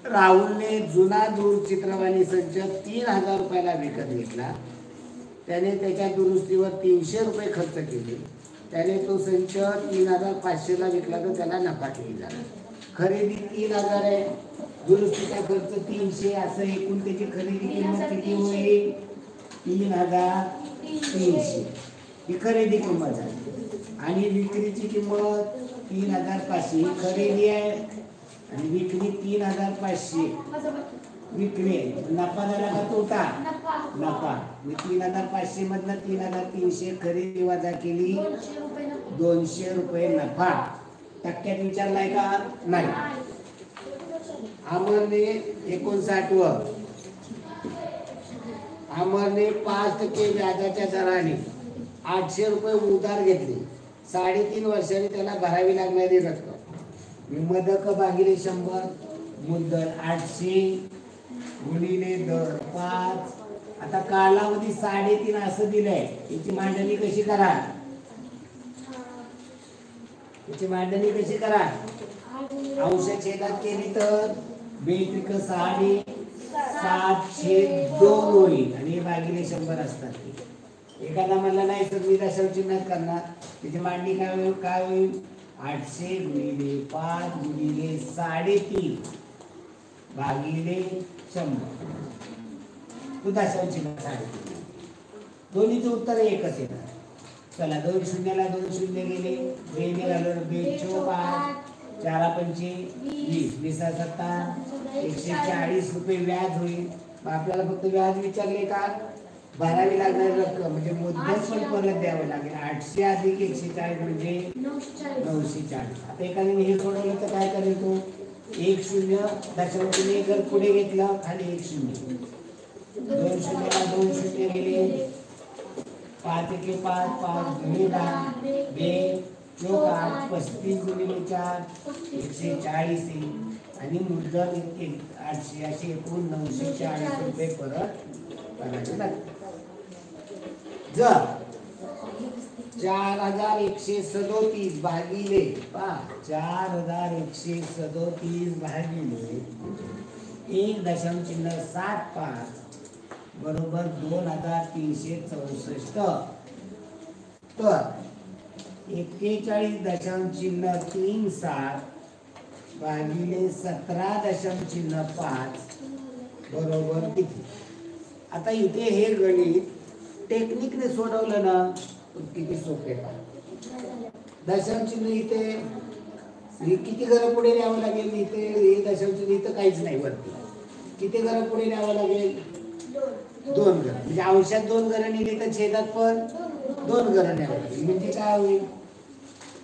राहुलने जुना दूरचित्रवाणी संच 3000 रुपयाला विकत घेतला. त्याने त्याच्या दुरुस्तीवर 300 रुपये खर्च केले. त्याने तो संच 3500 ला विकला तर त्याला नफा किती झाला? खरेदी 3000 आहे, दुरुस्तीचा खर्च 300, असं एकूण त्याची खरेदी किंमत किती होईल? 3300. ही खरेदी किंमत झाली. आणि विक्रीची किंमत 3500. ही खरेदी आहे आणि विक्री 3500. विक्री नफा झाला का तोटा? नफा. 3500 मधनं 3300 खरेदी वजा केली 200 रुपये नफा. टक्क्यात विचारलाय का? नाही. अमरने 59 अमरने 5% व्याजाच्या दराने 800 रुपये उधार घेतले. 3.5 वर्षांनी त्याला भरावी लागणारी रक्कम मदक भागिले 100, मुद्दल 800 गुणिले दर 5. आता कालावधी 3.5 असं दिलंय. याची मांडणी कशी करा? याची मांडणी कशी करा? अंश छेदात केली तर बेत्रिक 7/2 होईल आणि भागिले 100 असतात. एखादा म्हणला नाही सर मी दशांश चिन्हात करणार, त्याची मांडणी काय होईल? 800 गुणिले 5 गुणिले 3.5 भागिले 100. तो दशांश चिन्ह 3.5. दोन्हीचं उत्तर एकच येणार. चला 2 शून्याला 2 शून्य गेले. 2 निघालो 2 चोक 8 4 पंचे 20 20 7 140 रुपये व्याज होईल. मग आपल्याला फक्त व्याज विचारले का? भरावी लागणारी रक्कम म्हणजे मुद्दल पण परत द्यावं लागेल. 800 अधिक 140 म्हणजे 940. आता एखाद्याने हे सोडवलं तर काय करेल तो? 1 0 दशांश जर पुढे घेतलं खाली 1 0. 2 शून्याला 2 शून्य गेले. 5 एके 5 5 गुणिले 10 2 चोक 8 35 गुणिले 4 140 आणि मुद्दल 800 असे एकूण 940 रुपये परत करायचे लागतात. जर 4137 भागिले 4137 भागिले 1.75 बरोबर 2364. तर 41.37 भागिले 17.5 बरोबर किती? आता इथे हे गणित टेक्निकने सोडवलं ना किती सोपे आहे. दशांश चिन्ह इथे किती घरं पुढे न्यावं लागेल? इथे हे दशांश चिन्ह इथं काहीच नाही वरती. किती घरं पुढे न्यावं लागेल? 2 घरं, म्हणजे अंशात 2 घरं नेली तर छेदात पण 2 घरं न्यावं लागेल. म्हणजे काय होईल,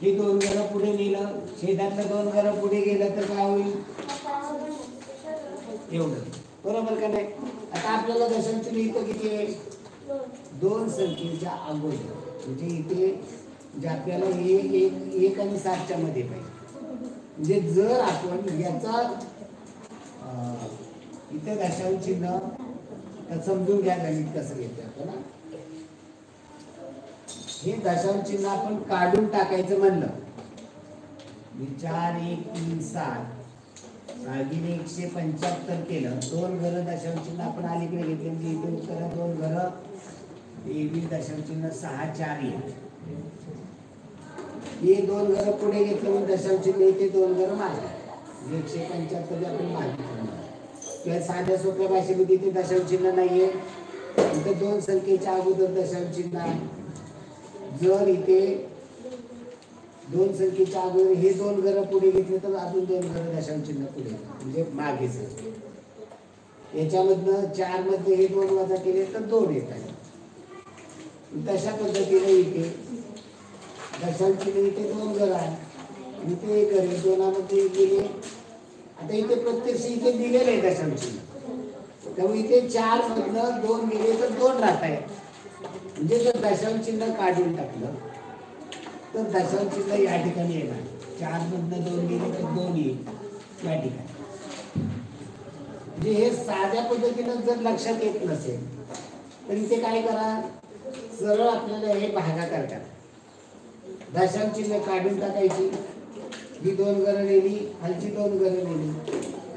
हे 2 घरं पुढे नेलं, छेदातलं 2 घरं पुढे गेलं तर काय होईल, एवढं. बरोबर का नाही. आता आपल्याला दशांश इथं किती आहे, 2 संख्येच्या अगोदर, म्हणजे इथे म्हणजे आपल्याला हे 1 आणि 7च्या मध्ये पाहिजे. म्हणजे जर आपण याचा इथे दशांश चिन्ह तर समजून घ्या गणित कसं घेतलं आपल्याला. हे दशांश चिन्ह आपण काढून टाकायचं म्हणलं, 4 1 3 7 भागिले 175 केलं. 2 घरं दशांश चिन्ह आपण अलीकडे घेतले, म्हणजे इथे उत्तर 2 घरं, AB दशांश चिन्ह 6 4 1. हे 2 घरं पुढे घेतले म्हणजे दशांश चिन्ह इथे 2 घरं मागे, 175 आपण मागे किंवा साध्या सोप्या भाषेमध्ये इथे दशांश चिन्ह नाहीये, इथे 2 संख्येच्या अगोदर दशांश चिन्ह आहे. जर इथे 2 संख्येच्या अगोदर हे 2 घरं पुढे घेतले तर अजून 2 घरं दशांश चिन्ह पुढे, म्हणजे मागेच. याच्यामधनं 4 मध्ये हे 2 वजा केले तर 2 येत आहे. तशा पद्धतीने इथे दशांश चिन्ह इथे 2 घरं आहे, इथे 1 घर आहे, 2 मध्ये गेले. आता इथे प्रत्यक्ष इथे दिलेलं आहे दशांश चिन्ह, त्यामुळे इथे 4 मधनं 2 गेले तर 2 राहत आहे. म्हणजे जर दशांश चिन्ह काढून टाकलं तर दशांश चिन्ह या ठिकाणी येणार, 4 मधनं 2 गेले तर 2 येईल या ठिकाणी. म्हणजे हे साध्या पद्धतीनं जर लक्षात येत नसेल तर इथे काय करा, सरळ आपल्याला हे भागाकार करा, दशांश चिन्ह काढून टाकायची, ही 2 घरं नेली, खालची 2 घरं नेली.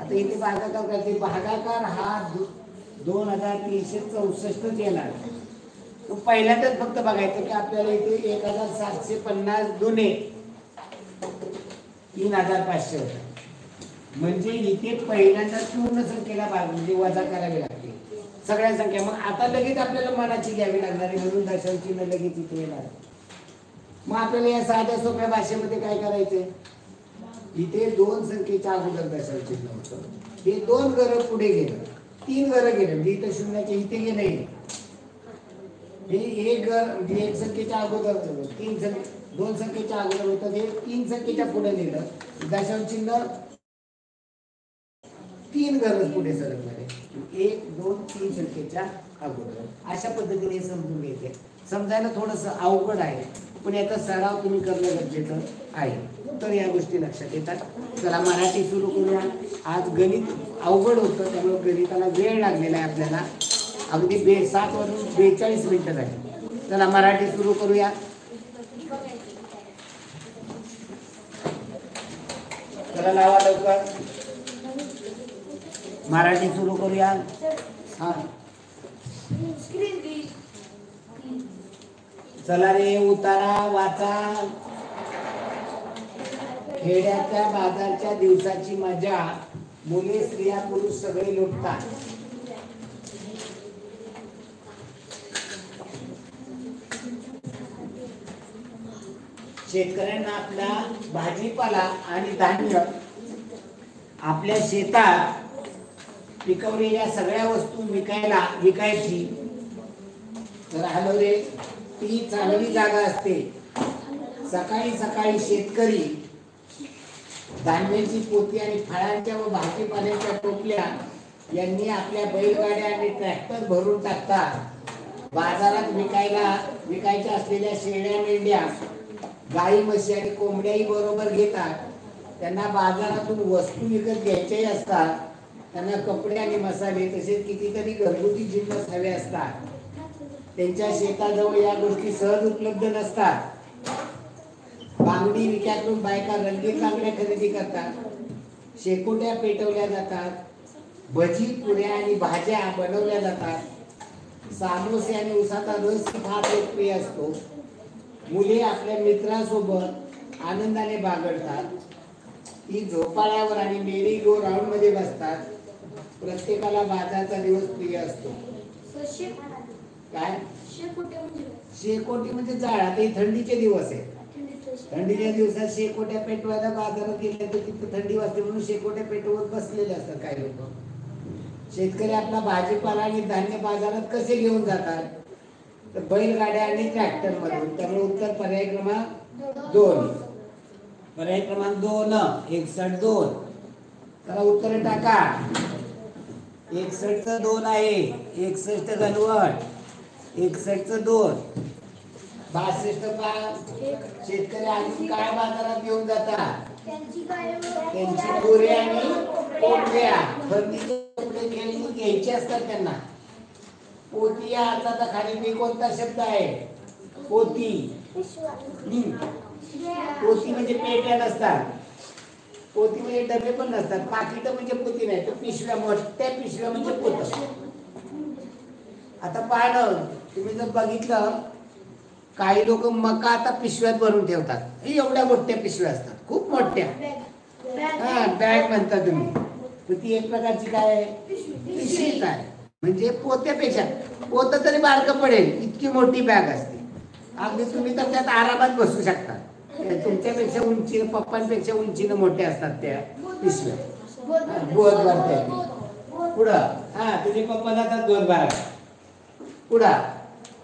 आता इथे भागाकार करते, भागाकार हा 2364 येणार. पहिल्यांदाच फक्त बघायचं की आपल्याला इथे 1750 दुने 3500 होता, म्हणजे इथे पहिल्यांदा पूर्ण संख्येला भाग म्हणजे वजा करावी लागते सगळ्या संख्या. मग आता लगेच आपल्याला मनाची घ्यावी लागणार आहे, म्हणून दशांश चिन्ह लगेच इथे येणार. मग आपल्याला या साध्या सोप्या भाषेमध्ये काय करायचंय, इथे 2 संख्येच्या अगोदर दशांश चिन्ह होतं, हे 2 घरं पुढे गेलं, 3 घरं गेलं, म्हणजे इथं शून्याच्या इथे गेले, हे 1 घर म्हणजे 1 संख्येच्या अगोदर 2 संख्येच्या अगोदर होतं, हे 3 संख्येच्या पुढे नेलं, दशांश चिन्ह 3 घरं पुढे सरकणार आहे, 1 2 3 संख्येच्या अगोदर. अशा पद्धतीने समजून घ्यायचे. समजायला थोडंसं अवघड आहे, पण याचा सराव तुम्ही करणं गरजेचं आहे, तर या गोष्टी लक्षात येतात. चला मराठी सुरू करूया. आज गणित अवघड होतं, त्यामुळे गणिताला वेळ लागलेला आहे आपल्याला. अगदी 7 वाजून 42 मिनिटं झाली. चला मराठी सुरू करूया. चला लावा लवकर, मराठी सुरू करूया. हा चला रे, उतारा वाचा. खेड्याच्या बाजारच्या दिवसाची मजा मुले स्त्रिया पुरुष सगळे लुटतात. शेतकऱ्यांना आपला भाजीपाला आणि धान्य आपल्या शेतात पिकवलेल्या सगळ्या वस्तू विकायची. तर आलो रे, ती चांगली जागा असते. सकाळी सकाळी शेतकरी धान्याची पोती आणि फळांच्या व भाजीपाल्याच्या टोपल्या यांनी आपल्या बैलगाड्या आणि ट्रॅक्टर भरून टाकतात. बाजारात विकायच्या असलेल्या शेळ्या मेंढ्या गाई म्हशी आणि कोंबड्याही बरोबर घेतात. त्यांना बाजारातून वस्तू विकत घ्यायच्याही असतात. त्यांना कपडे आणि मसाले तसेच कितीतरी घरगुती जिन्नस हवे असतात. त्यांच्या शेताजवळ या गोष्टी सहज उपलब्ध नसतात. बांगडी विक्यातून बायका रंगीत बांगड्या खरेदी करतात. शेकोट्या पेटवल्या जातात. भजी पुऱ्या आणि भाज्या बनवल्या जातात. सामोसे आणि उसाचा रस फार लोकप्रिय असतो. मुले आपल्या मित्रांसोबत आनंदाने बागडतात. ती झोपाळ्यावर आणि मेरी गो राऊंड मध्ये बसतात. प्रत्येकाला बाजारचा दिवस प्रिय असतो. काय शेकोटी म्हणजे जाळा, ते थंडीचे दिवस आहे. थंडीच्या दिवसात शेकोट्या पेटवायला बाजारात गेल्या तर तिथे थंडी वाजते म्हणून शेकोट्या पेटवत बसलेले असतात काही लोक. शेतकरी आपला भाजीपाला आणि धान्य बाजारात कसे घेऊन जातात? तर बैलगाड्या आणि ट्रॅक्टर मधून. त्यामुळे उत्तर पर्याय क्रमांक 2. पर्याय क्रमांक 2 61 त्याला उत्तर टाका. 61चं 2 आहे. 61 घनवट 61चं 2. 62 पा शेतकरी अजून काय बाजारात घेऊन जातात? त्यांची गुरे आणि पोटव्या फर्निचर कपडे घ्यायचे असतात त्यांना. पोती या अर्थाचा खाली मी कोणता शब्द आहे? पोती. पोती म्हणजे पेट्या नसतात. पोती म्हणजे डबे पण नसतात. पाकिट म्हणजे पोती नाही तर पिशव्या, मोठ्या पिशव्या म्हणजे पोत. आता पाहिलं तुम्ही जर बघितलं काही लोक मका आता पिशव्यात भरून ठेवतात. हे एवढ्या मोठ्या पिशव्या असतात, खूप मोठ्या. हा बॅग म्हणता तुम्ही. तर ती एक प्रकारची काय आहे? पिशवीच आहे. म्हणजे पोत्यापेक्षा पोत तरी बारकं पडेल इतकी मोठी बॅग असते. अगदी तुम्ही तर त्यात आरामात बसू शकता. तुमच्यापेक्षा उंची, पप्पांपेक्षा उंचीनं मोठ्या असतात त्या पिशव्या. गोद भरते पुढं. हा तुझे पप्पा जातात गोद भरायला. पुढं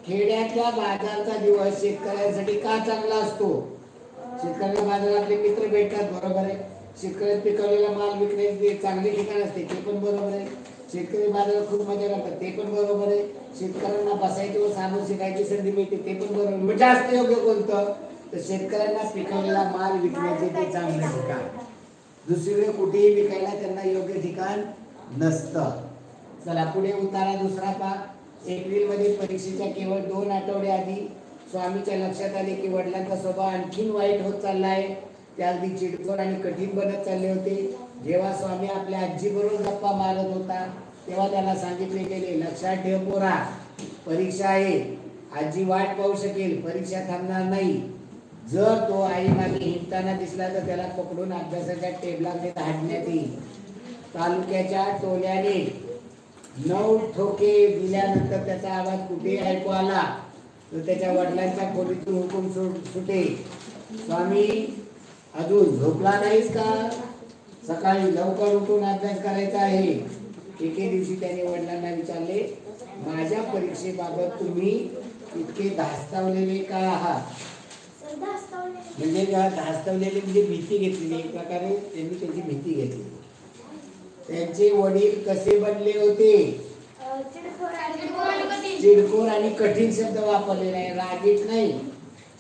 खेड्यातल्या बाजारचा दिवस शेतकऱ्यांसाठी का चांगला असतो? शेतकऱ्यांना बाजारातले मित्र भेटतात, बरोबर आहे. शेतकऱ्यांनी पिकवलेला माल विकण्याचे चांगले ठिकाण असते, ते पण बरोबर आहे. शेतकरी बाजारात खूप मजा करतात, ते पण बरोबर आहे. शेतकऱ्यांना बसायची व सांगून शिकायची संधी मिळते, ते पण बरोबर. म्हणजे जास्त योग्य कोणतं? तर शेतकऱ्यांना पिकवलेला माल विकण्याचे ते चांगले ठिकाण. दुसरीकडे कुठेही विकायला त्यांना योग्य ठिकाण नसतं. चला पुढे उतारा दुसरा पहा. एप्रिलमध्ये परीक्षेच्या केवळ 2 आठवडे आधी स्वामीच्या लक्षात आले की वडिलांचा स्वभाव आणखीन वाईट होत चालला आहे. ते अगदी चिडखोर आणि कठीण बनत चालले होते. जेव्हा स्वामी आपल्या आजीबरोबर गप्पा मारत होता तेव्हा त्याला सांगितले गेले, लक्षात ठेव पोरा, परीक्षा आहे. आजी वाट पाहू शकेल, परीक्षा थांबणार नाही. जर तो आई मागे हिंडताना दिसला तर त्याला पकडून अभ्यासाच्या टेबलामध्ये धाडण्यात येईल. तालुक्याच्या टोल्याने 9 ठोके दिल्यानंतर त्याचा आवाज कुठे ऐकू आला तर त्याच्या वडिलांच्या खोलीतून हुकूम सुटे, स्वामी अजून झोपला नाहीस का? सकाळी लवकर उठून अभ्यास करायचा आहे. एके दिवशी त्याने वडिलांना विचारले, माझ्या परीक्षेबाबत तुम्ही इतके धास्तावलेले का आहात? म्हणजे धास्तावलेले म्हणजे भीती घेतलेली. एक प्रकारे त्यांनी त्याची भीती घेतली. त्यांचे वडील कसे बनले होते? चिडखोर आणि कठीण शब्द वापरलेला आहे, रागीट नाही.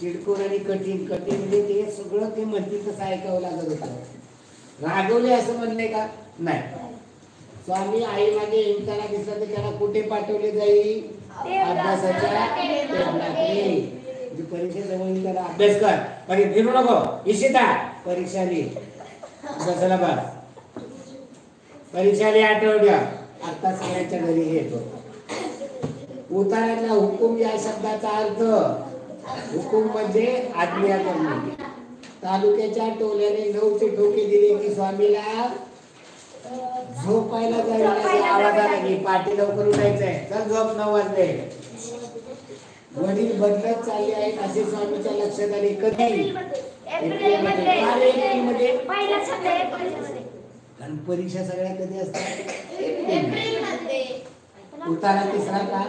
चिडखोर आणि कठीण. कठीण म्हणजे ते सगळं ते म्हणतील तसं ऐकावं लागत होतं. रागवले असं म्हणले का? नाही. स्वामी आई मागे हिंडताना दिसला तर त्याला कुठे पाठवले जाईल? अभ्यासाच्या टेबलाकडे. म्हणजे परीक्षा जवळ त्याला अभ्यास कर, बाकी फिरू नको, इशिता परीक्षा लिही, बसायला बस, परीक्षा लिही आठवड्या. आता सगळ्यांच्या घरी येतो. उतारातला हुकूम या शब्दाचा अर्थ, हुकूम म्हणजे आज्ञा करणे. तालुक्याच्या टोल्याने 9चे ठोके दिले की स्वामीला झोपायला जायला आवाज आला की पाठी लवकर उठायचंय, चल झोप 9 वाजले. वडील बदलत चालले आहेत असे स्वामीच्या लक्षात आले. कधी? एप्रिलमध्ये. कारण परीक्षा सगळ्या कधी असतात? एप्रिलमध्ये. उतारा तिसरा का?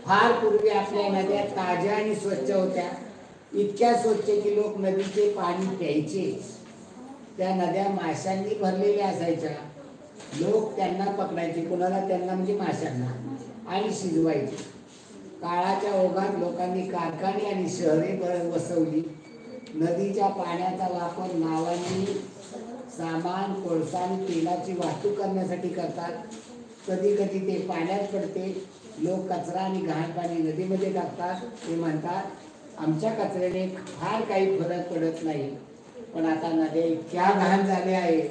फार पूर्वी आपल्या नद्या ताज्या आणि स्वच्छ होत्या. इतक्या स्वच्छ की लोक नदीचे पाणी प्यायचे. त्या नद्या माशांनी भरलेल्या असायच्या. लोक त्यांना पकडायचे, कोणाला? त्यांना म्हणजे माशांना, आणि शिजवायचे. काळाच्या ओघात लोकांनी कारखाने आणि शहरे वसवली. नदीच्या पाण्याचा वापर नावांनी सामान, कोळसा आणि तेलाची वाहतूक करण्यासाठी करतात. कधी कधी ते पाण्यात पडते. लोक कचरा आणि घाण पाणी नदीमध्ये टाकतात. ते म्हणतात आमच्या कचऱ्याने फार काही फरक पडत नाही, पण आता नद्या इतक्या घाण झाल्या आहेत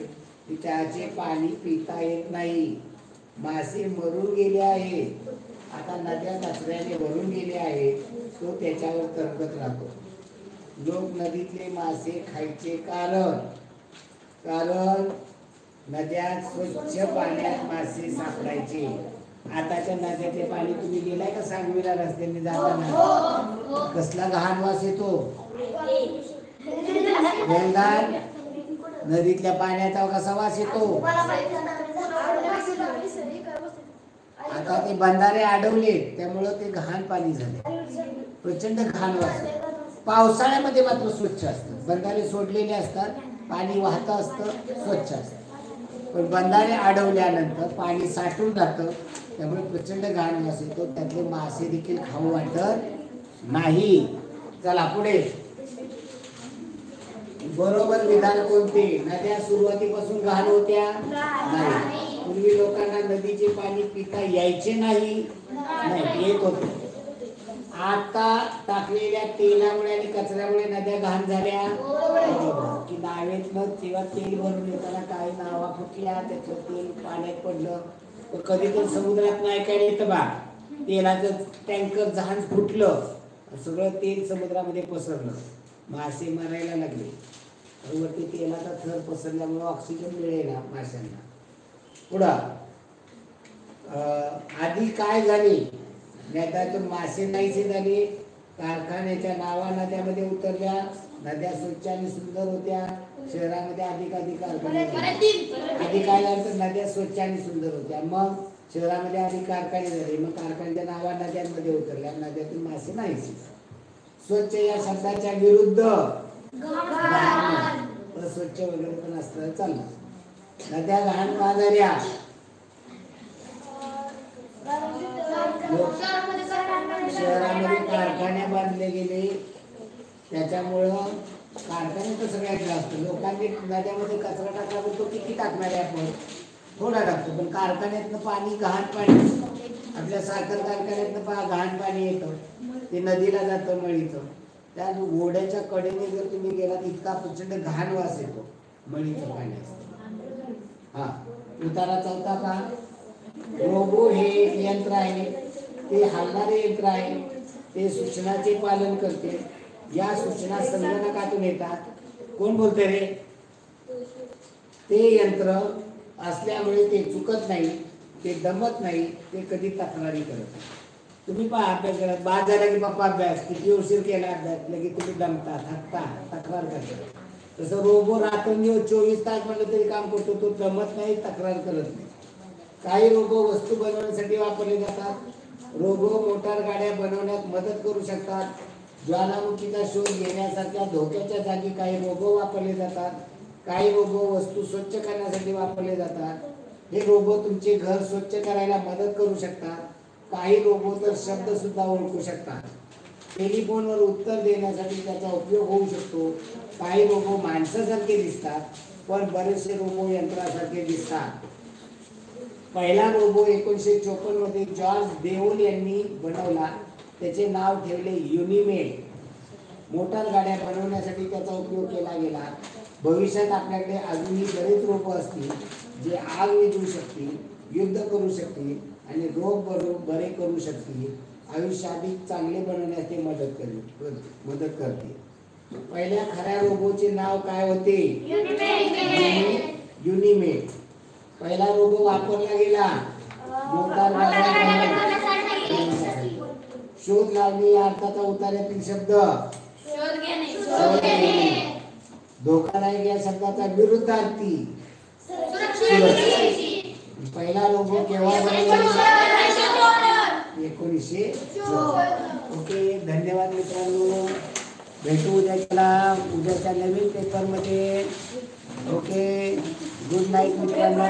की त्याचे पाणी पिता येत नाही. मासे मरून गेले आहेत. आता नद्या कचऱ्याने भरून गेले आहेत. तो त्याच्यावर तरंगत राहतो. लोक नदीतले मासे खायचे कारण नद्यात स्वच्छ पाण्यात मासे सापडायचे. आताच्या नद्याचे पाणी तुम्ही गेलाय का? सांगवीला रस्त्याने जाताना कसला घाण वास येतो. नदीतल्या पाण्याचा कसा वास येतो. आता ते बंधारे अडवले त्यामुळं ते घाण पाणी झाले, प्रचंड घाण वास. पावसाळ्यामध्ये मात्र स्वच्छ असतं, बंधारे सोडलेले असतात, पाणी वाहतं असतं, स्वच्छ असतं. पण बंधारे अडवल्यानंतर पाणी साठून जातं, त्यामुळे प्रचंड घाण वास येतो, त्यातले मासे देखील खाऊ वाटत नाही. चला पुढे. बरोबर विधान कोणते? नद्या सुरुवातीपासून घाण होत्या नाही. पूर्वी लोकांना नदीचे पाणी पिता यायचे नाही, येत होते. आता टाकलेल्या तेलामुळे आणि कचऱ्यामुळे नद्या घाण झाल्या की नावेतनं तेव्हा तेल भरून येताना काही नावा फुटल्या, त्याचं तेल पाण्यात पडलं. तर कधी तर समुद्रात नाही काय येतं बा, तेलाचं टँकर जहाज फुटलं, सगळं तेल समुद्रामध्ये पसरलं, मासे मरायला लागले. वरती तेलाचा थर पसरल्यामुळे ऑक्सिजन मिळेल माशांना. पुढं आधी काय झाले? नद्यातून मासे नाहीसे झाले, कारखान्याच्या नावा नद्यामध्ये उतरल्या, नद्या स्वच्छ आणि सुंदर होत्या. शहरामध्ये अधिक कारखाने झाले. आधी काय झालं तर नद्या स्वच्छ आणि सुंदर होत्या, मग शहरामध्ये अधिक कारखाने झाले, मग कारखान्याच्या नावा नद्यांमध्ये उतरल्या, नद्यातून मासे नाहीसे. स्वच्छ या शब्दाच्या विरुद्ध स्वच्छ वगैरे पण असतं चाललं. नद्या घाण का झाल्या? शहरामध्ये कारखाने बांधले गेले, त्याच्यामुळं कारखाने तर सगळ्यात जास्त. लोकांनी नद्यामध्ये कचरा टाकला तर तो किती टाकणार आहे? आपण थोडा टाकतो, पण कारखान्यातनं पाणी घाण पाणी, आपल्या साखर कारखान्यातनं घाण पाणी येतं, ते नदीला जातं मळीचं. त्या ओढ्याच्या कडेने जर तुम्ही गेलात इतका प्रचंड घाण वास येतो मळीचं पाण्याचा. हा उतारा चौथा का? रोबो हे एक यंत्र आहे, ते हलणारे यंत्र आहे, ते सूचनाचे पालन करते. या सूचना संगणकातून येतात. कोण बोलते रे? ते यंत्र असल्यामुळे ते चुकत नाही, ते दमत नाही, ते कधी तक्रारी करत नाही. तुम्ही पहा अभ्यास करत बाद झाला की पप्पा अभ्यास किती उशीर केला अभ्यास, लगेच तुम्ही दमता, थकता, तक्रार करता. तसं रोबो रात्रंदिवस 24 तास म्हणलं तरी काम करतो, तो दमत नाही, तक्रार करत नाही. काही रोबो वस्तू बनवण्यासाठी वापरले जातात. रोबो मोटार गाड्या बनवण्यात मदत करू शकतात. ज्वालामुखीचा शोध घेण्यासारख्या धोक्याच्या जागी काही रोबो वापरले जातात. काही रोबो वस्तू स्वच्छ करण्यासाठी वापरले जातात. हे रोबो तुमचे घर स्वच्छ करायला मदत करू शकतात. काही रोबो तर शब्द सुद्धा ओळखू शकतात. टेलिफोनवर उत्तर देण्यासाठी त्याचा उपयोग होऊ शकतो. काही रोबो माणसासारखे दिसतात, पण बरेचसे रोबो यंत्रासारखे दिसतात. पहिला रोबो 1954 मध्ये जॉर्ज देओल यांनी बनवला. त्याचे नाव ठेवले युनिमेड. मोटार गाड्या बनवण्यासाठी त्याचा उपयोग केला गेला. भविष्यात आपल्याकडे अजूनही बरेच रोबो असतील जे आग विझवू शकतील, युद्ध करू शकतील आणि रोग बरे करू शकतील. आयुष्य अधिक चांगले बनवण्यास ते मदत करते. पहिल्या खऱ्या रोबोचे नाव काय होते? युनिमेड. पहिला रोबो वापरला गेला मोटार गाड्या. शोध लावणे या अर्थाचा उतार्यातील शब्द शोध घेणे. धोकादायक या शब्दाचा विरुद्धार्थी सुरक्षित. पहिला रोबो केव्हा बनवला? 1914. ओके, धन्यवाद मित्रांनो. भेटू उद्याच्या नवीन पेपरमध्ये. ओके, गुड नाईट मित्रांनो.